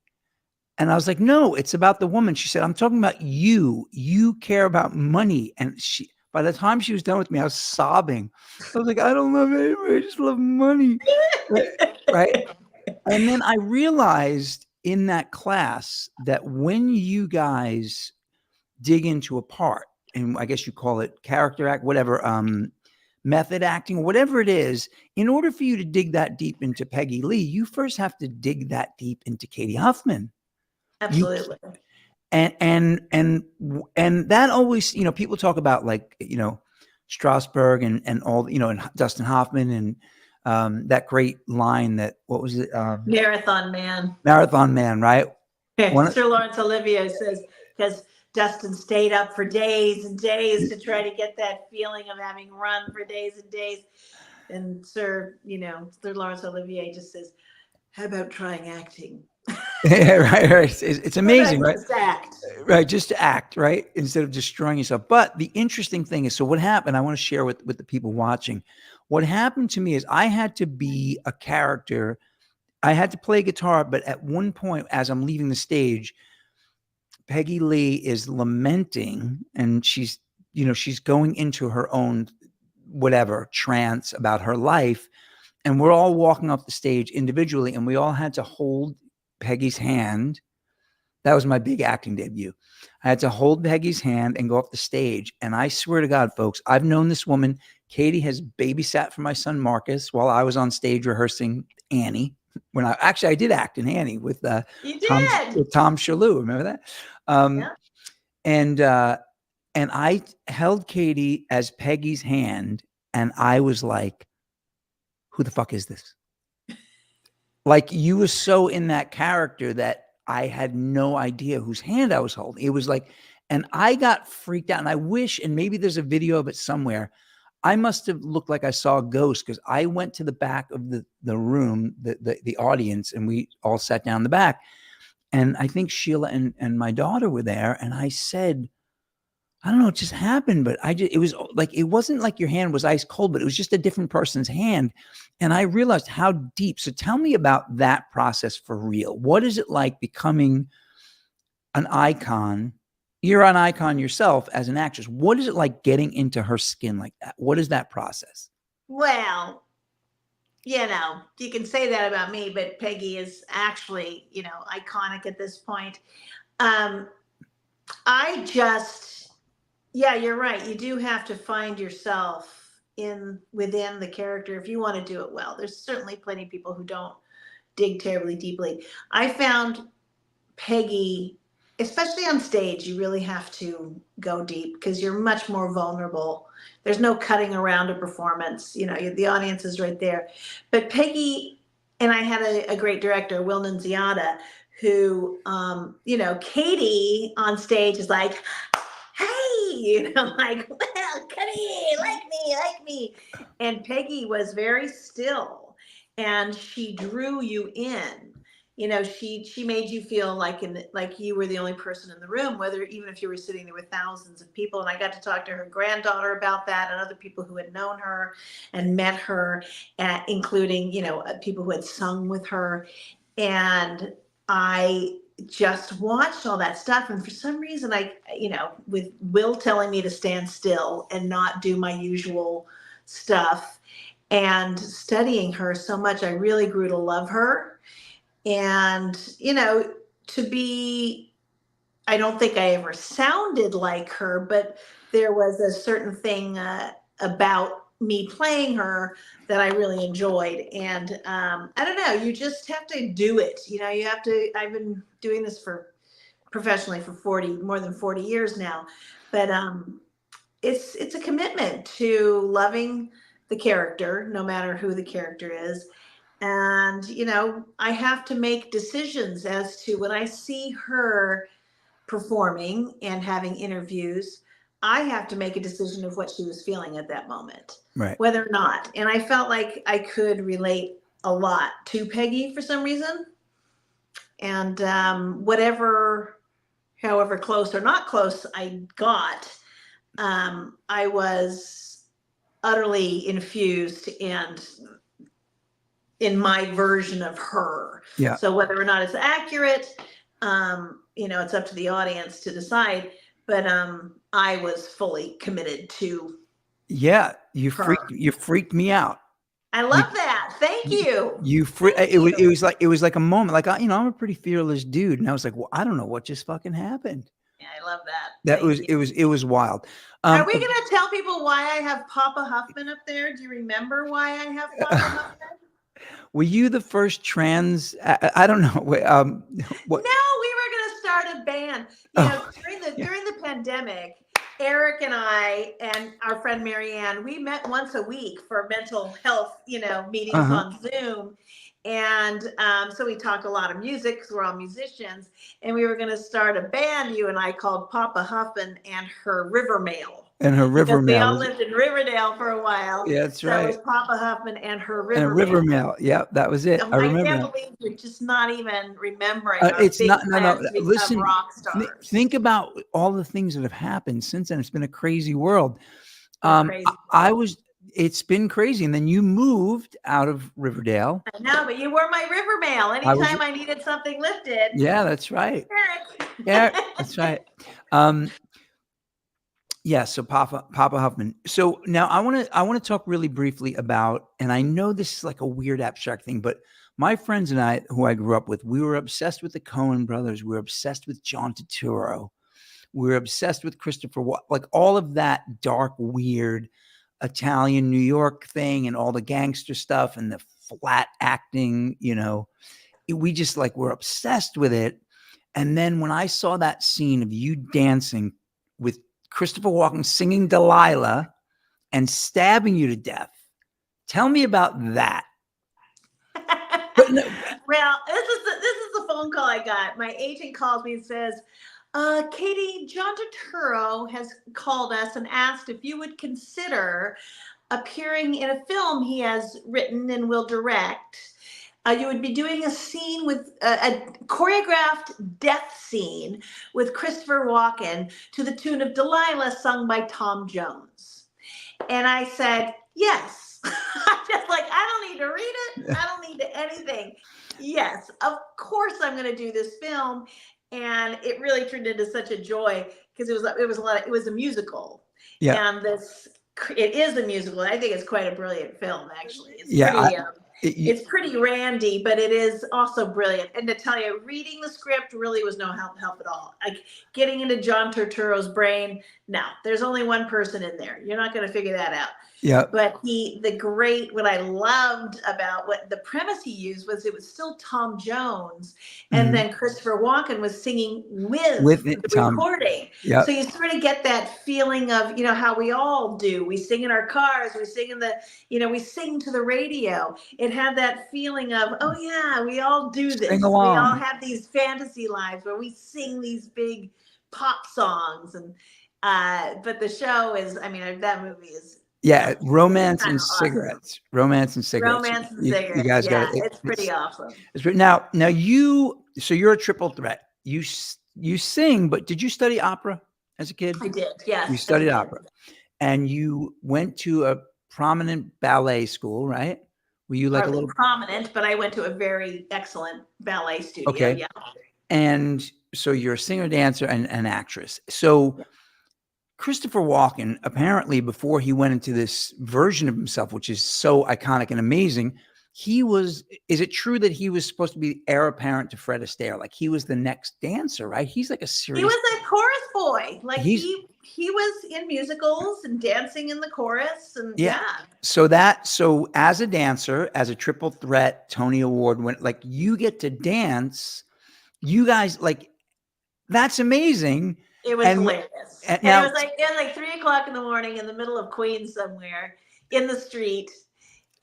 And I was like, no, it's about the woman. She said, I'm talking about you. You care about money. And by the time she was done with me, I was sobbing. I was like, I don't love anybody. I just love money. Right. And then I realized in that class that when you guys dig into a part, and I guess you call it character act, whatever, method acting, whatever it is, in order for you to dig that deep into Peggy Lee, you first have to dig that deep into Cady Huffman. Absolutely. And that always, people talk about like, Strasberg and all, and Dustin Hoffman and that great line that, what was it? Marathon Man. Marathon Man, right? Sir Laurence Olivier says, because Dustin stayed up for days and days to try to get that feeling of having run for days and days. And Sir Laurence Olivier just says, how about trying acting? Yeah, right. It's amazing, right? Just act. Right, just to act, right? Instead of destroying yourself. But the interesting thing is, so what happened, I want to share with the people watching. What happened to me is I had to be a character. I had to play guitar, but at one point, as I'm leaving the stage, Peggy Lee is lamenting, and she's going into her own whatever trance about her life. And we're all walking off the stage individually, and we all had to hold Peggy's hand. That was my big acting debut. I had to hold Peggy's hand and go off the stage. And I swear to God, folks, I've known this woman. Cady has babysat for my son Marcus while I was on stage rehearsing Annie. When I did act in Annie with Tom Shalhoub. Remember that? Yeah. And I held Cady as Peggy's hand, and I was like, who the fuck is this? Like, you were so in that character that I had no idea whose hand I was holding. It was like, and I got freaked out. And I wish, and maybe there's a video of it somewhere, I must have looked like I saw a ghost, because I went to the back of the room, the audience, and we all sat down in the back. And I think Sheila and my daughter were there. And I said, I don't know, it just happened, but it was like, it wasn't like your hand was ice cold, but it was just a different person's hand. And I realized how deep. So tell me about that process for real. What is it like becoming an icon? You're an icon yourself as an actress. What is it like getting into her skin like that? What is that process? Well, you can say that about me, but Peggy is actually, iconic at this point. Yeah, you're right. You do have to find yourself within the character if you want to do it well. There's certainly plenty of people who don't dig terribly deeply. I found Peggy especially on stage, you really have to go deep because you're much more vulnerable. There's no cutting around a performance. The audience is right there. But Peggy and I had a great director, Will Nunziata, who, Cady on stage is like, hey, like, well, Cady, like me. And Peggy was very still and she drew you in. She made you feel like you were the only person in the room, even if you were sitting there with thousands of people. And I got to talk to her granddaughter about that and other people who had known her and met her, including, people who had sung with her. And I just watched all that stuff. And for some reason, with Will telling me to stand still and not do my usual stuff and studying her so much, I really grew to love her. And, I don't think I ever sounded like her, but there was a certain thing about me playing her that I really enjoyed. And I don't know, you just have to do it. I've been doing this professionally for more than 40 years now, but it's a commitment to loving the character, no matter who the character is. And, I have to make decisions as to when I see her performing and having interviews, I have to make a decision of what she was feeling at that moment, Right. whether or not. And I felt like I could relate a lot to Peggy for some reason. And however close or not close I got, I was utterly infused and in my version of her. Yeah. So whether or not it's accurate, it's up to the audience to decide. But I was fully committed to. Yeah. You her. freaked me out. I love that. Thank you. It was like a moment. Like I'm a pretty fearless dude, and I was like, well, I don't know what just fucking happened. Yeah, I love that. It was wild. Are we going to tell people why I have Papa Huffman up there? Do you remember why I have Papa Huffman? Were you the first trans? I don't know. What? No, we were going to start a band. During the pandemic, Eric and I and our friend Marianne, we met once a week for mental health, meetings on Zoom. And so we talk a lot of music because we're all musicians. And we were going to start a band, you and I, called Papa Huffman and Her River Mail. And Her River Mail. We all lived in Riverdale for a while. Yeah, that's right. So it was Papa Huffman and Her River and River Mail. Yeah, that was it. I remember. I can't believe you're just not even remembering. It's not. No. Listen, rock stars. Think about all the things that have happened since then. It's been a crazy world. Crazy. It's been crazy. And then you moved out of Riverdale. I know, but you were my River Mail. Anytime I needed something lifted. Yeah, that's right. Eric. Yeah, that's right. Yeah, so Papa Huffman. So now I want to talk really briefly about, and I know this is like a weird abstract thing, but my friends and I, who I grew up with, we were obsessed with the Coen brothers. We were obsessed with John Turturro. We were obsessed with Christopher Walken, like all of that dark, weird Italian New York thing and all the gangster stuff and the flat acting, we just were obsessed with it. And then when I saw that scene of you dancing with Christopher Walken singing Delilah and stabbing you to death, tell me about that. Well, this is the phone call I got. My agent calls me and says, Cady, John Turturro has called us and asked if you would consider appearing in a film he has written and will direct. You would be doing a scene with a choreographed death scene with Christopher Walken to the tune of Delilah sung by Tom Jones. And I said, yes. I'm just like, I don't need to read it. I don't need anything. Yes, of course I'm going to do this film. And it really turned into such a joy because it was a musical. Yeah. And it is a musical. I think it's quite a brilliant film, actually. It's It's pretty randy, but it is also brilliant. And to tell you, reading the script really was no help at all. Like getting into John Turturro's brain, no, there's only one person in there. You're not going to figure that out. Yeah. But what I loved about what the premise he used was it was still Tom Jones, and then Christopher Walken was singing with the Tom. recording. Yeah. So you sort of get that feeling of, how we all do. We sing in our cars, we sing we sing to the radio. It had that feeling of, oh yeah, we all do this. Sing We along. all have these fantasy lives where we sing these big pop songs. And but the show is, that movie is romance and awesome. cigarettes. Romance and cigarettes. Romance and cigarettes. You guys got it. It's pretty awesome. Now so you're a triple threat. You sing, but did you study opera as a kid? I did, yes. You studied opera, and you went to a prominent ballet school, right? Were you like a little prominent? But I went to a very excellent ballet studio. Okay. Yeah. And so you're a singer, dancer, and an actress. So Christopher Walken, apparently before he went into this version of himself, which is so iconic and amazing, is it true that he was supposed to be heir apparent to Fred Astaire? Like he was the next dancer, right? He's like a serious. He was a chorus boy. Like he was in musicals and dancing in the chorus. And So as a dancer, as a triple threat Tony Award winner, like you get to dance, you guys that's amazing. It was hilarious. And now, it was like 3 o'clock in the morning in the middle of Queens somewhere in the street.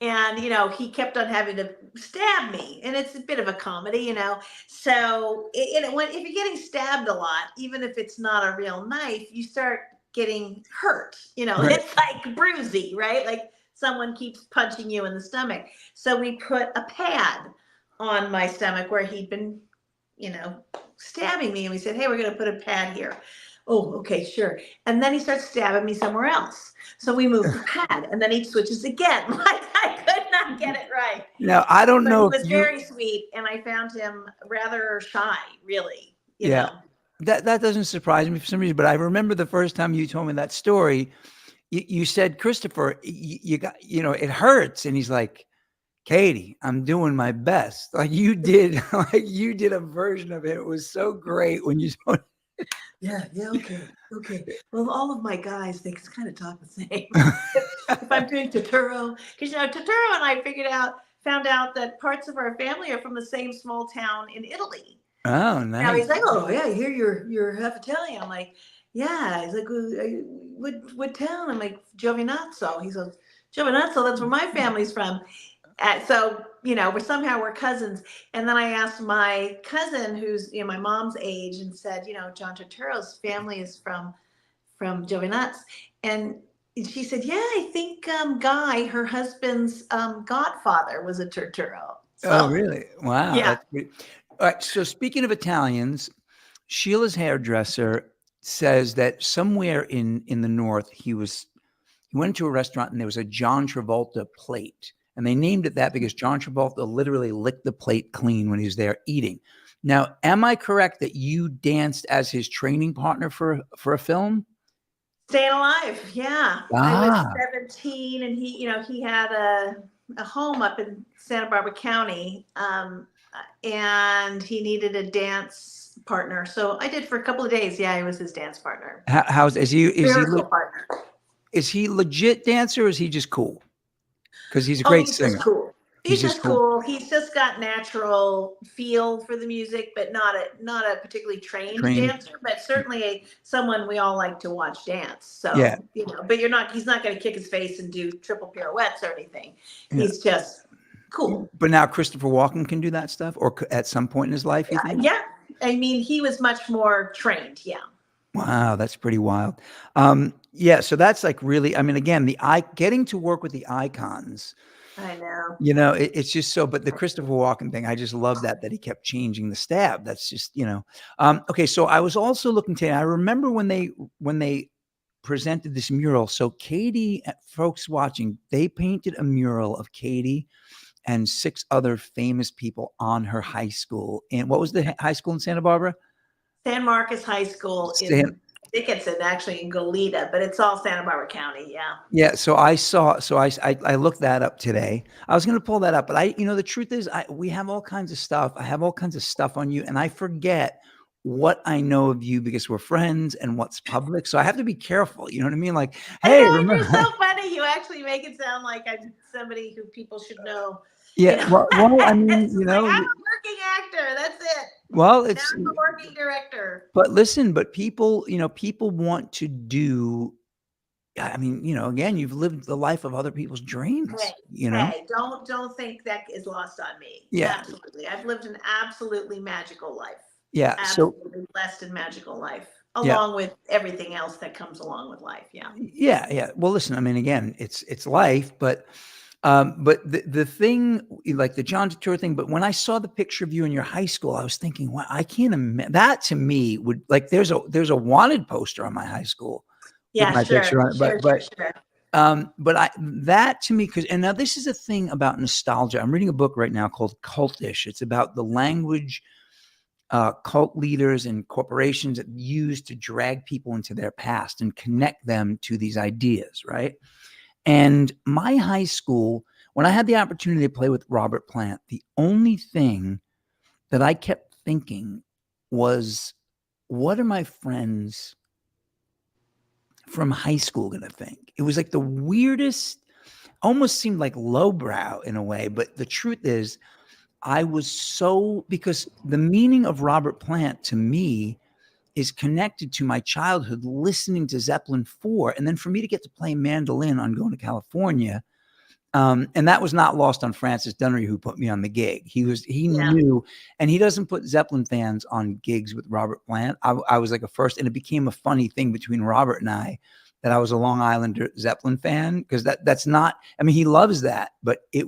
And, he kept on having to stab me. And it's a bit of a comedy, So if you're getting stabbed a lot, even if it's not a real knife, you start getting hurt. Right. It's like bruisey, right? Like someone keeps punching you in the stomach. So we put a pad on my stomach where he'd been, stabbing me. And we said, hey, we're going to put a pad here. Oh, okay, sure. And then he starts stabbing me somewhere else. So we moved the pad, and then he switches again. Like I could not get it right. Now I don't know. He was very sweet, and I found him rather shy, really. You know? That doesn't surprise me for some reason. But I remember the first time you told me that story. You said, Christopher, you got, it hurts, and he's like, Cady, I'm doing my best. Like you did a version of it. It was so great when you told. Yeah, okay. Well, all of my guys, they kind of talk the same. If I'm doing Turturro, because Turturro and I found out that parts of our family are from the same small town in Italy. Oh, nice. Now he's like, oh yeah, I hear you're half Italian. I'm like, yeah. He's like, what town? I'm like, Giovinazzo. He says, Giovinazzo, that's where my family's from. So we're cousins. And then I asked my cousin, who's my mom's age, and said, John Turturro's family is from Giovinazzo. And she said, yeah, I think Guy, her husband's godfather, was a Turturro. So, oh, really? Wow. Yeah. All right. So speaking of Italians, Sheila's hairdresser says that somewhere in the north, he went to a restaurant and there was a John Travolta plate. And they named it that because John Travolta literally licked the plate clean when he was there eating. Now, am I correct that you danced as his training partner for a film? Staying Alive, yeah. I was 17, and he had a home up in Santa Barbara County, and he needed a dance partner. So I did for a couple of days. Yeah, I was his dance partner. Is he partner? Is he legit dancer, or is he just cool? Because he's a great singer. Just cool. He's just cool. He's just got natural feel for the music, but not a particularly trained dancer, but certainly someone we all like to watch dance. So, but he's not going to kick his face and do triple pirouettes or anything. Yeah. He's just cool. But now Christopher Walken can do that stuff, or at some point in his life, you think? Yeah. I mean, he was much more trained. Yeah. Wow, that's pretty wild. So that's like really, again, getting to work with the icons. I know. It's just so, but the Christopher Walken thing, I just love that he kept changing the stab. That's just, okay. So I was also looking today. I remember when they presented this mural. So Cady, folks watching, they painted a mural of Cady and 6 other famous people on her high school. And what was the high school in Santa Barbara? San Marcos High School Dickinson, actually in Goleta, but it's all Santa Barbara County. Yeah. Yeah, so I looked that up today. I was going to pull that up, but the truth is, we have all kinds of stuff. I have all kinds of stuff on you, and I forget what I know of you because we're friends and what's public. So I have to be careful. You know what I mean? Like, I hey, know, remember? you're so funny. You actually make it sound like I'm somebody who people should know. Yeah, well, I mean, It's just like, I'm a working actor. That's it. well, Now it's. I'm a working director. But listen, people want to do. I mean, again, you've lived the life of other people's dreams. Hey, don't think that is lost on me. Yeah. Absolutely. I've lived an absolutely magical life. Yeah. Absolutely blessed and magical life, along with everything else that comes along with life. Yeah. Yeah. Well, listen, I mean, again, it's life, but the thing, like the John Turturro thing, but when I saw the picture of you in your high school, I was thinking, wow, I can't imagine that. To me would, like, there's a wanted poster on my high school. Yeah, with my picture on it, sure. But that to me, and now this is a thing about nostalgia. I'm reading a book right now called Cultish. It's about the language cult leaders and corporations that use to drag people into their past and connect them to these ideas, right? And my high school, when I had the opportunity to play with Robert Plant, the only thing that I kept thinking was, what are my friends from high school going to think? It was like the weirdest, almost seemed like lowbrow in a way. But the truth is, because the meaning of Robert Plant to me is connected to my childhood listening to Zeppelin 4. And then for me to get to play mandolin on Going to California, and that was not lost on Francis Dunnery, who put me on the gig. He knew, and he doesn't put Zeppelin fans on gigs with Robert Plant. I was like a first, and it became a funny thing between Robert and I that I was a Long Islander Zeppelin fan, because that's not, I mean, he loves that, but it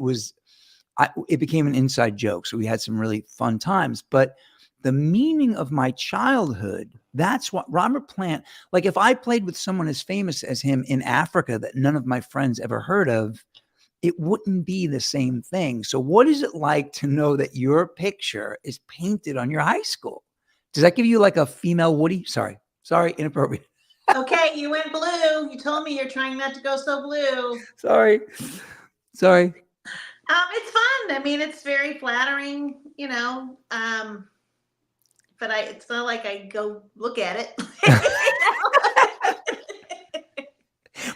became an inside joke. So we had some really fun times, but the meaning of my childhood, that's what Robert Plant, like if I played with someone as famous as him in Africa that none of my friends ever heard of, it wouldn't be the same thing. So what is it like to know that your picture is painted on your high school? Does that give you like a female Woody? Sorry, inappropriate. Okay, you went blue. You told me you're trying not to go so blue. Sorry. It's fun. I mean, it's very flattering, but it's not like I go look at it.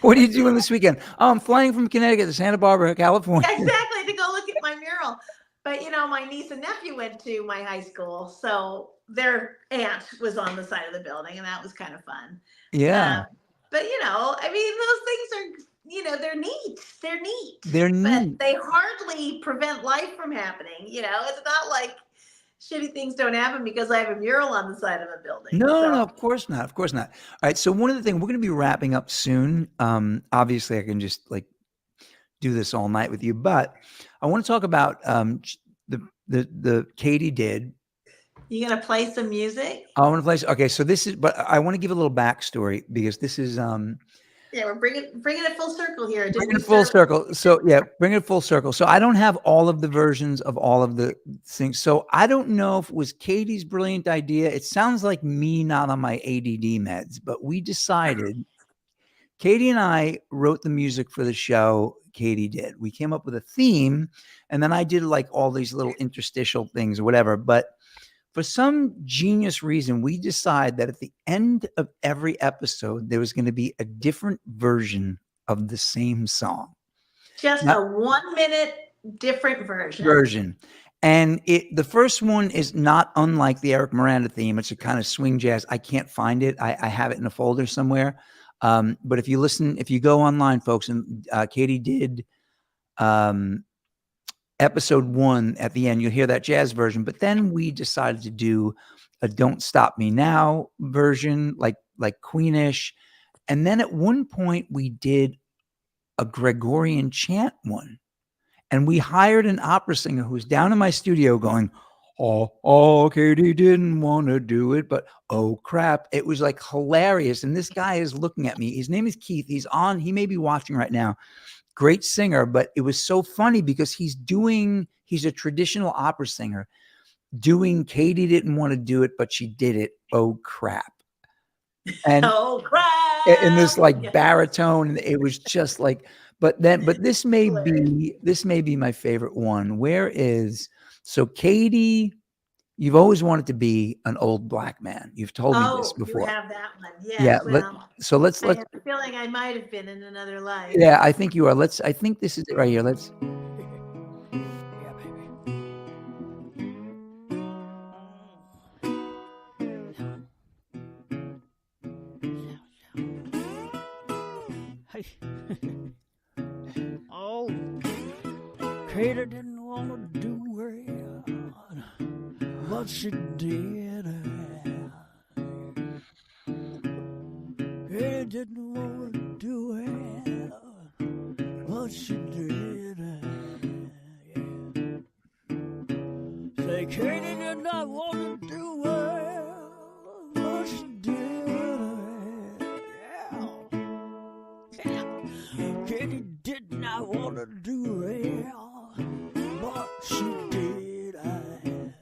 What are you doing this weekend? Oh, I'm flying from Connecticut to Santa Barbara, California. Exactly, to go look at my mural. But my niece and nephew went to my high school, so their aunt was on the side of the building, and that was kind of fun. Yeah. But I mean, those things are, they're neat. They're neat. But they hardly prevent life from happening. It's not like shitty things don't happen because I have a mural on the side of a building. No, of course not. Of course not. All right. So one of the things, we're going to be wrapping up soon. Obviously I can just like do this all night with you, but I want to talk about the Cady did. You gonna play some music? I want to play. Okay, so but I want to give a little backstory because this is yeah, we're bringing it full circle here. Bring it full circle. So yeah, bring it full circle. So I don't have all of the versions of all of the things. So I don't know if it was Cady's brilliant idea. It sounds like me not on my ADD meds, but we decided, Cady and I wrote the music for the show. Cady did. We came up with a theme, and then I did like all these little interstitial things or whatever. But for some genius reason, we decided that at the end of every episode, there was going to be a different version of the same song. Just a 1 minute different version. And the first one is not unlike the Eric Miranda theme. It's a kind of swing jazz. I can't find it. I have it in a folder somewhere. But if you go online, folks, and Cady did episode 1 at the end, you'll hear that jazz version. But then we decided to do a Don't Stop Me Now version, like Queenish. And then at one point we did a Gregorian chant one. And we hired an opera singer who was down in my studio going, oh, Cady didn't want to do it, but oh crap. It was like hilarious. And this guy is looking at me. His name is Keith. He may be watching right now. Great singer, but it was so funny because he's a traditional opera singer doing Cady didn't want to do it, but she did it. Oh crap. and Oh, in this crap! like Yeah. baritone, and it was just like. But this may Hilarious. be my favorite one. So Cady? You've always wanted to be an old black man. You've told me this Oh, you before. have that one. Yeah. Yes. Well, Let's I have a feeling I might have been in another life. yeah, I think you are. I think this is it right here. Let's. Yeah, baby. Hey. Oh, Cady didn't want to do it, but she did it. Cady didn't want to do it, but she did it. Yeah. Say, Cady did not want to do it, but she did it. Yeah. Cady did not want to do it, but she did it.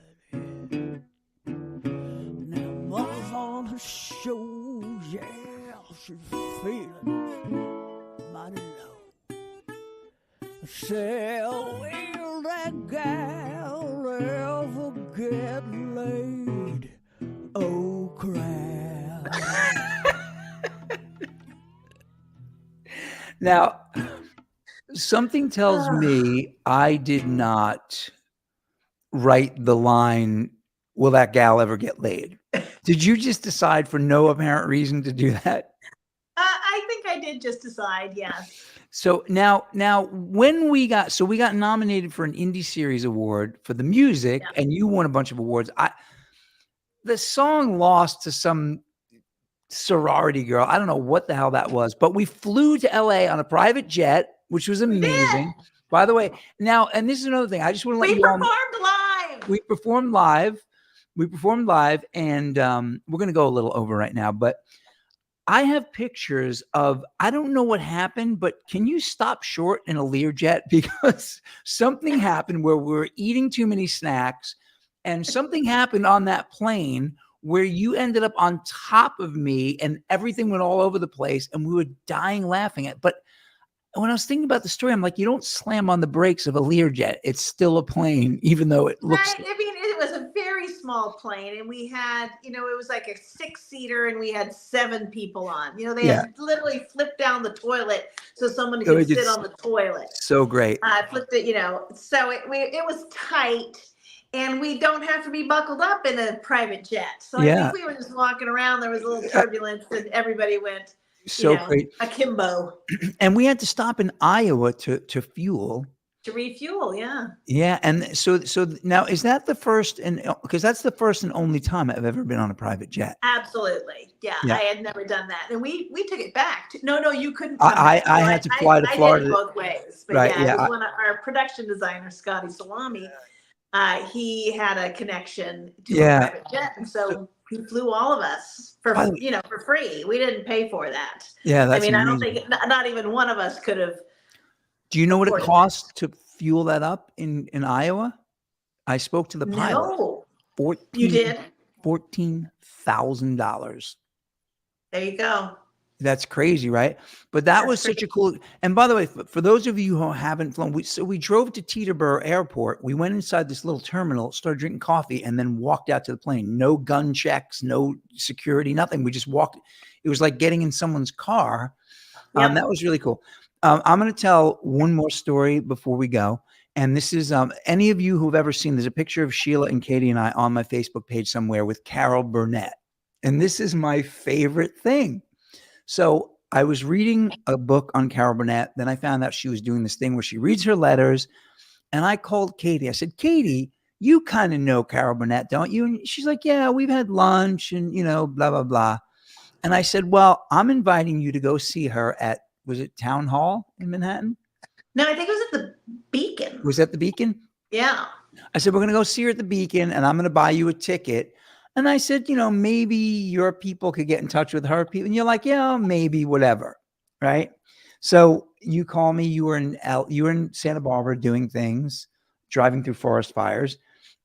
Now mama's on her show, yeah, she's feeling mighty low. Say, will that gal ever get laid? Oh, crap. Now, something tells me I did not write the line, "Will that gal ever get laid?" Did you just decide for no apparent reason to do that? I think I did just decide. Yes. So now when we got nominated for an Indie Series Award for the music, Yeah. and you won a bunch of awards. The song lost to some sorority girl. I don't know what the hell that was, but we flew to LA on a private jet, which was amazing. By the way, now, and this is another thing. I just want to let We you all. performed live. We performed live. And we're going to go a little over right now, but I have pictures of, I don't know what happened, but can you stop short in a Learjet? Because something happened where we were eating too many snacks, and something happened on that plane where you ended up on top of me and everything went all over the place, and we were dying laughing at. But when I was thinking about the story, I'm like, you don't slam on the brakes of a Learjet. It's still a plane, even though it looks. Right. I mean, it was a very small plane, and we had, it was like a 6-seater, and we had 7 people on. They had literally flipped down the toilet so someone could sit on the toilet. So great. Flipped it, so it was tight. And we don't have to be buckled up in a private jet. So I think we were just walking around. There was a little turbulence, and everybody went Great. Akimbo. And we had to stop in Iowa to fuel. To refuel, yeah. Yeah. And so now, is that the first, and because that's the first and only time I've ever been on a private jet. Absolutely. Yeah. I had never done that. And we took it back. No, you couldn't. I had to fly to Florida. I did both ways. But right, it was one of our production designer, Scotty Salami. He had a connection to a private jet, and so he flew all of us for free. We didn't pay for that. Yeah, that's amazing. I don't think not even one of us could have. Do you know what it costs to fuel that up in Iowa? I spoke to the pilot. No, you did. $14,000. There you go. That's crazy, right? But that was such a cool. And by the way, for those of you who haven't flown, we drove to Teterboro Airport. We went inside this little terminal, started drinking coffee, and then walked out to the plane. No gun checks, no security, nothing. We just walked. It was like getting in someone's car. That was really cool. I'm going to tell one more story before we go. And this is any of you who've ever seen, there's a picture of Sheila and Cady and I on my Facebook page somewhere with Carol Burnett. And this is my favorite thing. So I was reading a book on Carol Burnett. Then I found out she was doing this thing where she reads her letters. And I called Cady. I said, Cady, you kind of know Carol Burnett, don't you? And she's like, yeah, we've had lunch and, blah, blah, blah. And I said, well, I'm inviting you to go see her at, was it Town Hall in Manhattan? No, I think it was at the Beacon. Was that the Beacon? Yeah. I said, we're going to go see her at the Beacon, and I'm going to buy you a ticket. And I said, maybe your people could get in touch with her people. And you're like, yeah, maybe, whatever. Right. So you call me, you were in Santa Barbara doing things, driving through forest fires.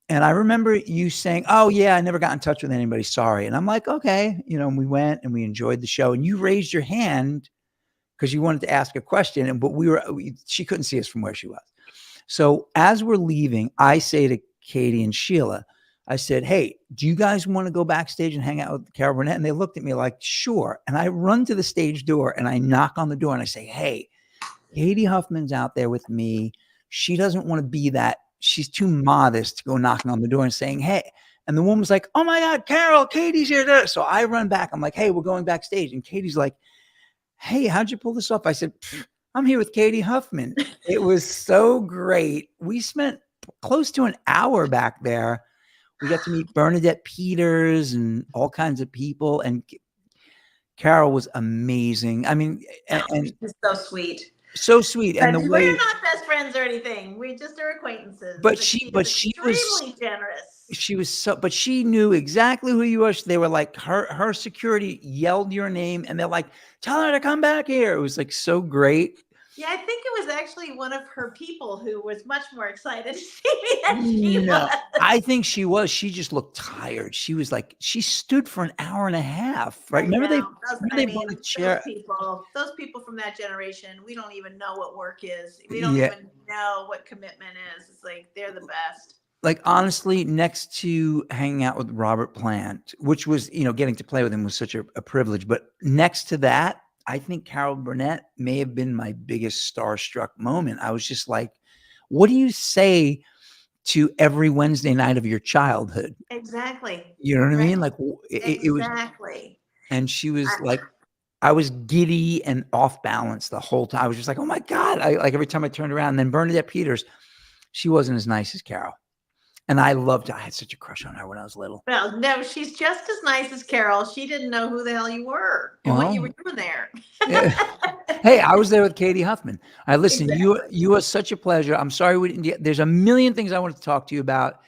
And I remember you saying, "Oh yeah, I never got in touch with anybody. Sorry." And I'm like, "Okay." And we went and we enjoyed the show. And you raised your hand because you wanted to ask a question. And but she couldn't see us from where she was. So as we're leaving, I say to Cady and Sheila, I said, "Hey, do you guys want to go backstage and hang out with Carol Burnett?" And they looked at me like, "Sure." And I run to the stage door and I knock on the door and I say, "Hey, Cady Huffman's out there with me. She doesn't want to be that. She's too modest to go knocking on the door and saying, 'Hey.'" And the woman's like, "Oh my God, Carol, Cady's here." So I run back. I'm like, "Hey, we're going backstage." And Cady's like, "Hey, how'd you pull this off?" I said, "I'm here with Cady Huffman." It was so great. We spent close to an hour back there. We got to meet Bernadette Peters and all kinds of people. And Carol was amazing. I mean, and She's so sweet. so sweet. And But the we're way, not best friends or anything. We just are acquaintances. but She she is was extremely generous. she was so, but she knew exactly who you were. They were like, her security yelled your name and they're like, "Tell her to come back here." It was like so great. Yeah, I think it was actually one of her people who was much more excited to see me than she No, was. I think she was. She just looked tired. She was like, she stood for an hour and a half, right? I Remember know. they brought a chair. Those people from that generation, we don't even know what work is. We don't Yeah. even know what commitment is. It's like they're the best. Like honestly, next to hanging out with Robert Plant, which was, getting to play with him was such a privilege. But next to that, I think Carol Burnett may have been my biggest starstruck moment. I was just like, what do you say to every Wednesday night of your childhood? Exactly. You know what I mean? Right. Like it was, Exactly. and she was like, I was giddy and off balance the whole time. I was just like, oh my God. Like every time I turned around. And then Bernadette Peters, she wasn't as nice as Carol. And I had such a crush on her when I was little. Well, no, she's just as nice as Carol. She didn't know who the hell you were and what you were doing there. Hey, I was there with Cady Huffman. Listen, Exactly. you are such a pleasure. I'm sorry we didn't get, there's a million things I wanted to talk to you about.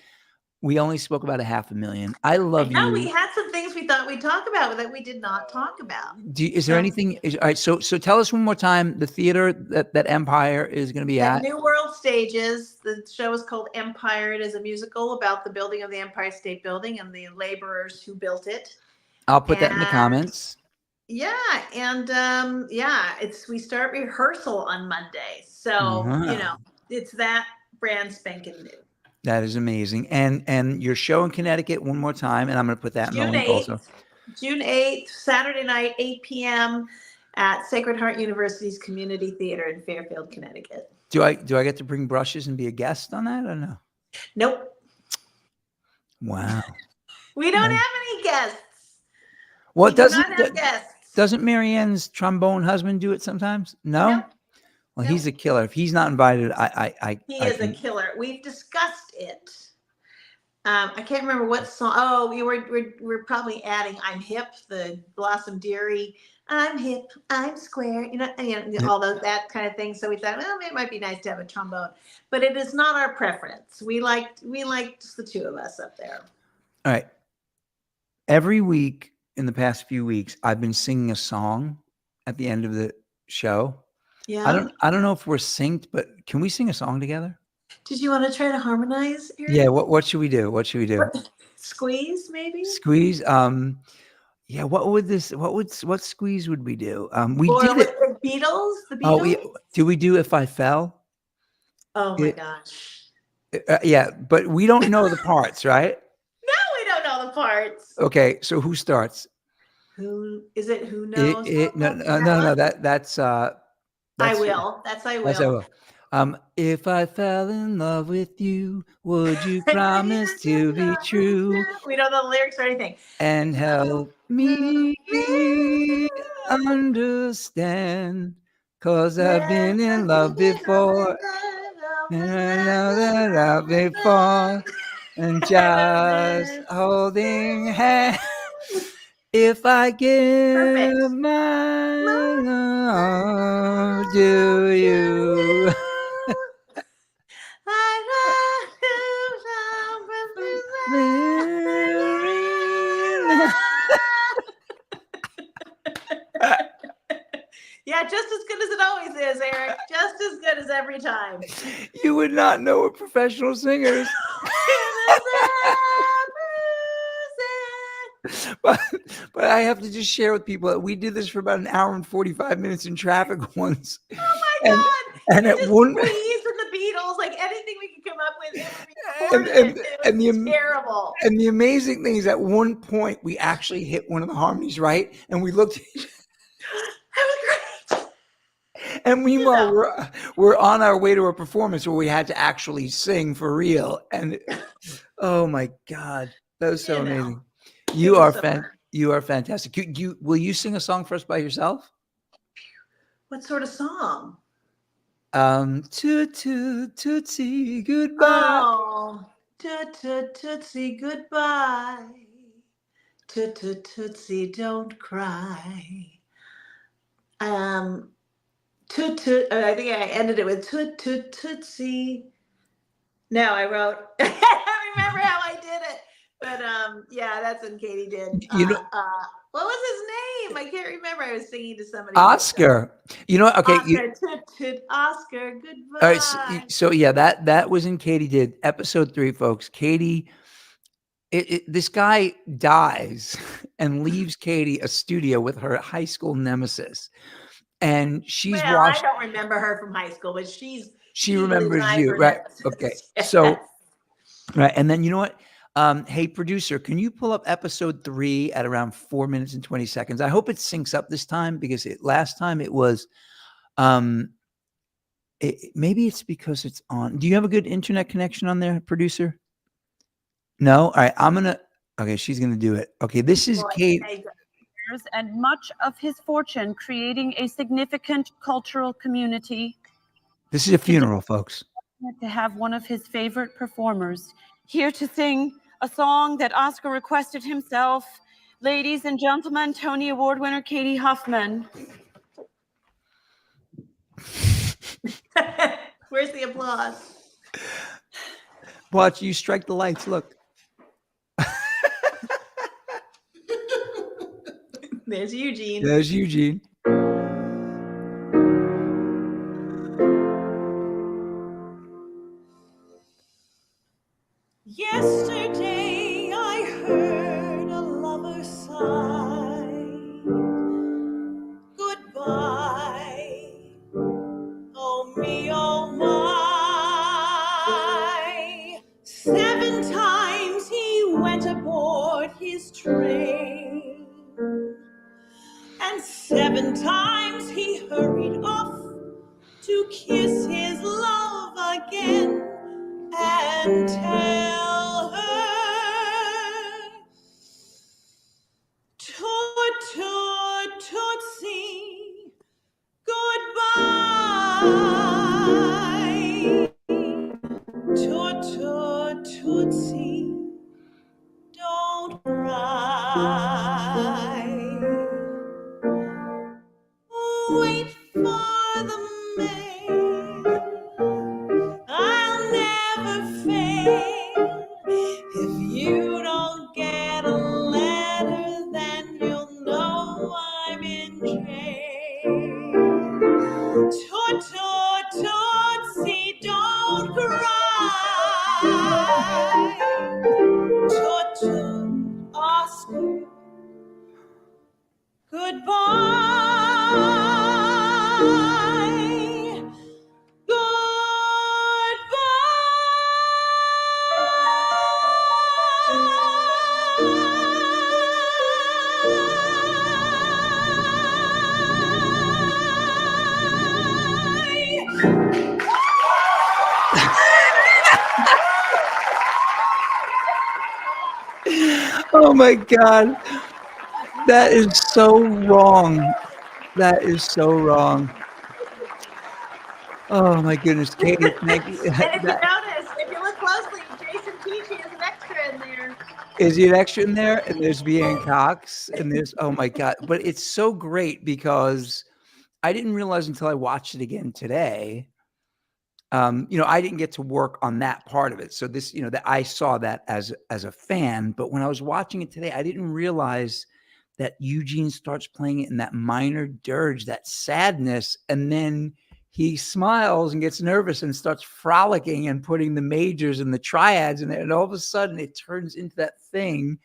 We only spoke about 500,000. I love No, you. we had some things we thought we'd talk about that we did not talk about. Is there anything? All right. So tell us one more time the theater that Empire is going to be At at. New World Stages, the show is called Empire. It is a musical about the building of the Empire State Building and the laborers who built it. I'll put that in the comments. Yeah, and we start rehearsal on Monday, so it's that brand spanking new. That is amazing. And your show in Connecticut one more time, and I'm going to put that in the link also. June 8th, Saturday night, 8 p.m. at Sacred Heart University's Community Theater in Fairfield, Connecticut. Do I get to bring brushes and be a guest on that or no? Nope. Wow. We don't have any guests. Well, guests. Doesn't Marianne's trombone husband do it sometimes? No? Nope. Well, he's a killer. If he's not invited, He is a killer. We've discussed it. I can't remember what song. Oh, we're probably adding "I'm Hip," the Blossom Dearie. I'm hip, I'm square. All that kind of thing. So we thought, well, it might be nice to have a trombone, but it is not our preference. We like just the two of us up there. All right. Every week in the past few weeks, I've been singing a song at the end of the show. Yeah. I don't know if we're synced, but can we sing a song together? Did you want to try to harmonize, Eric? Yeah. What should we do? Squeeze, maybe? Squeeze. Yeah. What squeeze would we do? We or did it. The Beatles. Oh, do we do If I Fell? Oh my gosh. Yeah, but we don't know the parts, right? No, we don't know the parts. Okay. So who starts? Who is it? Who knows? No. That's I will. That's I will. If I fell in love with you, would you promise to be true? We don't know the lyrics or anything. And help me understand, 'cause I've been in love before, and I know that I've before, and just holding hands. If I give my love to you. Yeah, just as good as it always is, Eric. Just as good as every time. You would not know we're professional singers. but I have to just share with people that we did this for about an hour and 45 minutes in traffic once. Oh my And- God. and You at just one- squeezed in the Beatles, like anything we could come up with, and And- recorded and- it. and It was the- terrible. And the amazing thing is, at one point, we actually hit one of the harmonies right, and we looked. That was great. And meanwhile, know. we're on our way to a performance where we had to actually sing for real. And oh my God, that was so You know, amazing. it You was are so you are fantastic. Will you sing a song for us by yourself? What sort of song? Toot toot tootsie goodbye. Oh, tootsie goodbye. Tootsie don't cry. Toot. I think I ended it with tootsie. No, I wrote. I don't remember how I did it, but yeah, that's what Cady did. You know- what was his name? I can't remember. I was singing to somebody. Oscar. You know, okay. Oscar, toot, Oscar, goodbye. All right, so yeah, that was in Cady did episode 3, folks. Cady, this guy dies and leaves Cady a studio with her high school nemesis, and she's Well, washed. I don't remember her from high school, but She remembers you, her right? nemesis. Okay, Yes. so right, and then you know what? Hey, producer, can you pull up episode 3 at around 4 minutes and 20 seconds? I hope it syncs up this time because last time it was. Maybe it's because it's on. Do you have a good internet connection on there, producer? No? All right. Okay. She's going to do it. Okay. This is Boy, Kate. And much of his fortune creating a significant cultural community. This is a funeral, folks. To have one of his favorite performers here to sing a song that Oscar requested himself. Ladies and gentlemen, Tony Award winner Cady Huffman. Where's the applause? Watch, you strike the lights. Look. There's Eugene. There's Eugene. Yesterday I heard a lover sigh. Goodbye. Oh me, oh my. 7 times he went aboard his train. And 7 times he hurried off to kiss his love again and tell her, toot, toot, tootsie, goodbye. Toot, toot, tootsie, don't cry. Wait for the mail. I'll never fail. If you don't get a letter, then you'll know I'm in jail. Toot, toot, tootsie, don't cry. Toot, toot, Oscar, goodbye. Oh my God. That is so wrong. That is so wrong. Oh my goodness, Cady, thank you. And if you notice, if you look closely, Jason Tichy is an extra in there. Is he an extra in there? And there's Vianne Cox, and there's, oh my God. But it's so great because I didn't realize until I watched it again today. I didn't get to work on that part of it. So this, that I saw that as a fan, but when I was watching it today, I didn't realize that Eugene starts playing it in that minor dirge, that sadness, and then he smiles and gets nervous and starts frolicking and putting the majors and the triads in there. And all of a sudden it turns into that thing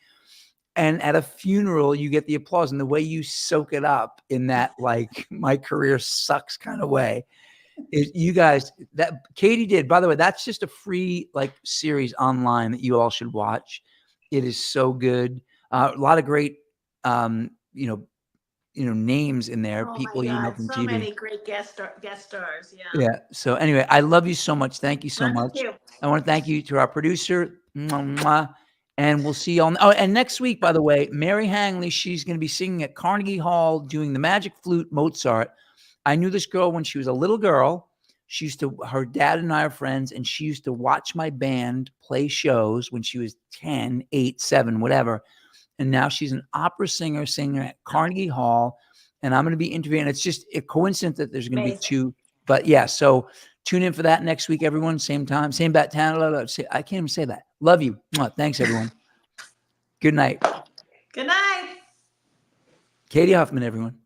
And at a funeral, you get the applause, and the way you soak it up in that, like, my career sucks kind of way. You guys, that Cady did, by the way, that's just a free like series online that you all should watch. It is so good. A lot of great, names in there. Oh People my you know God, from so TV. many great guest stars. Yeah. Yeah. So anyway, I love you so much. Thank you so Love you much. too. I want to thank you to our producer. Mwah, mwah. And we'll see you all. Oh, and next week, by the way, Mary Hangley, she's going to be singing at Carnegie Hall doing the Magic Flute Mozart. I knew this girl when she was a little girl. Her dad and I are friends, and she used to watch my band play shows when she was 10, 8, 7, whatever. And now she's an opera singer at Carnegie Hall. And I'm going to be interviewing. It's just a coincidence that there's going to be two. But yeah, so tune in for that next week, everyone. Same time, same bat town. I can't even say that. Love you. Thanks, everyone. Good night. Good night. Cady Huffman, everyone.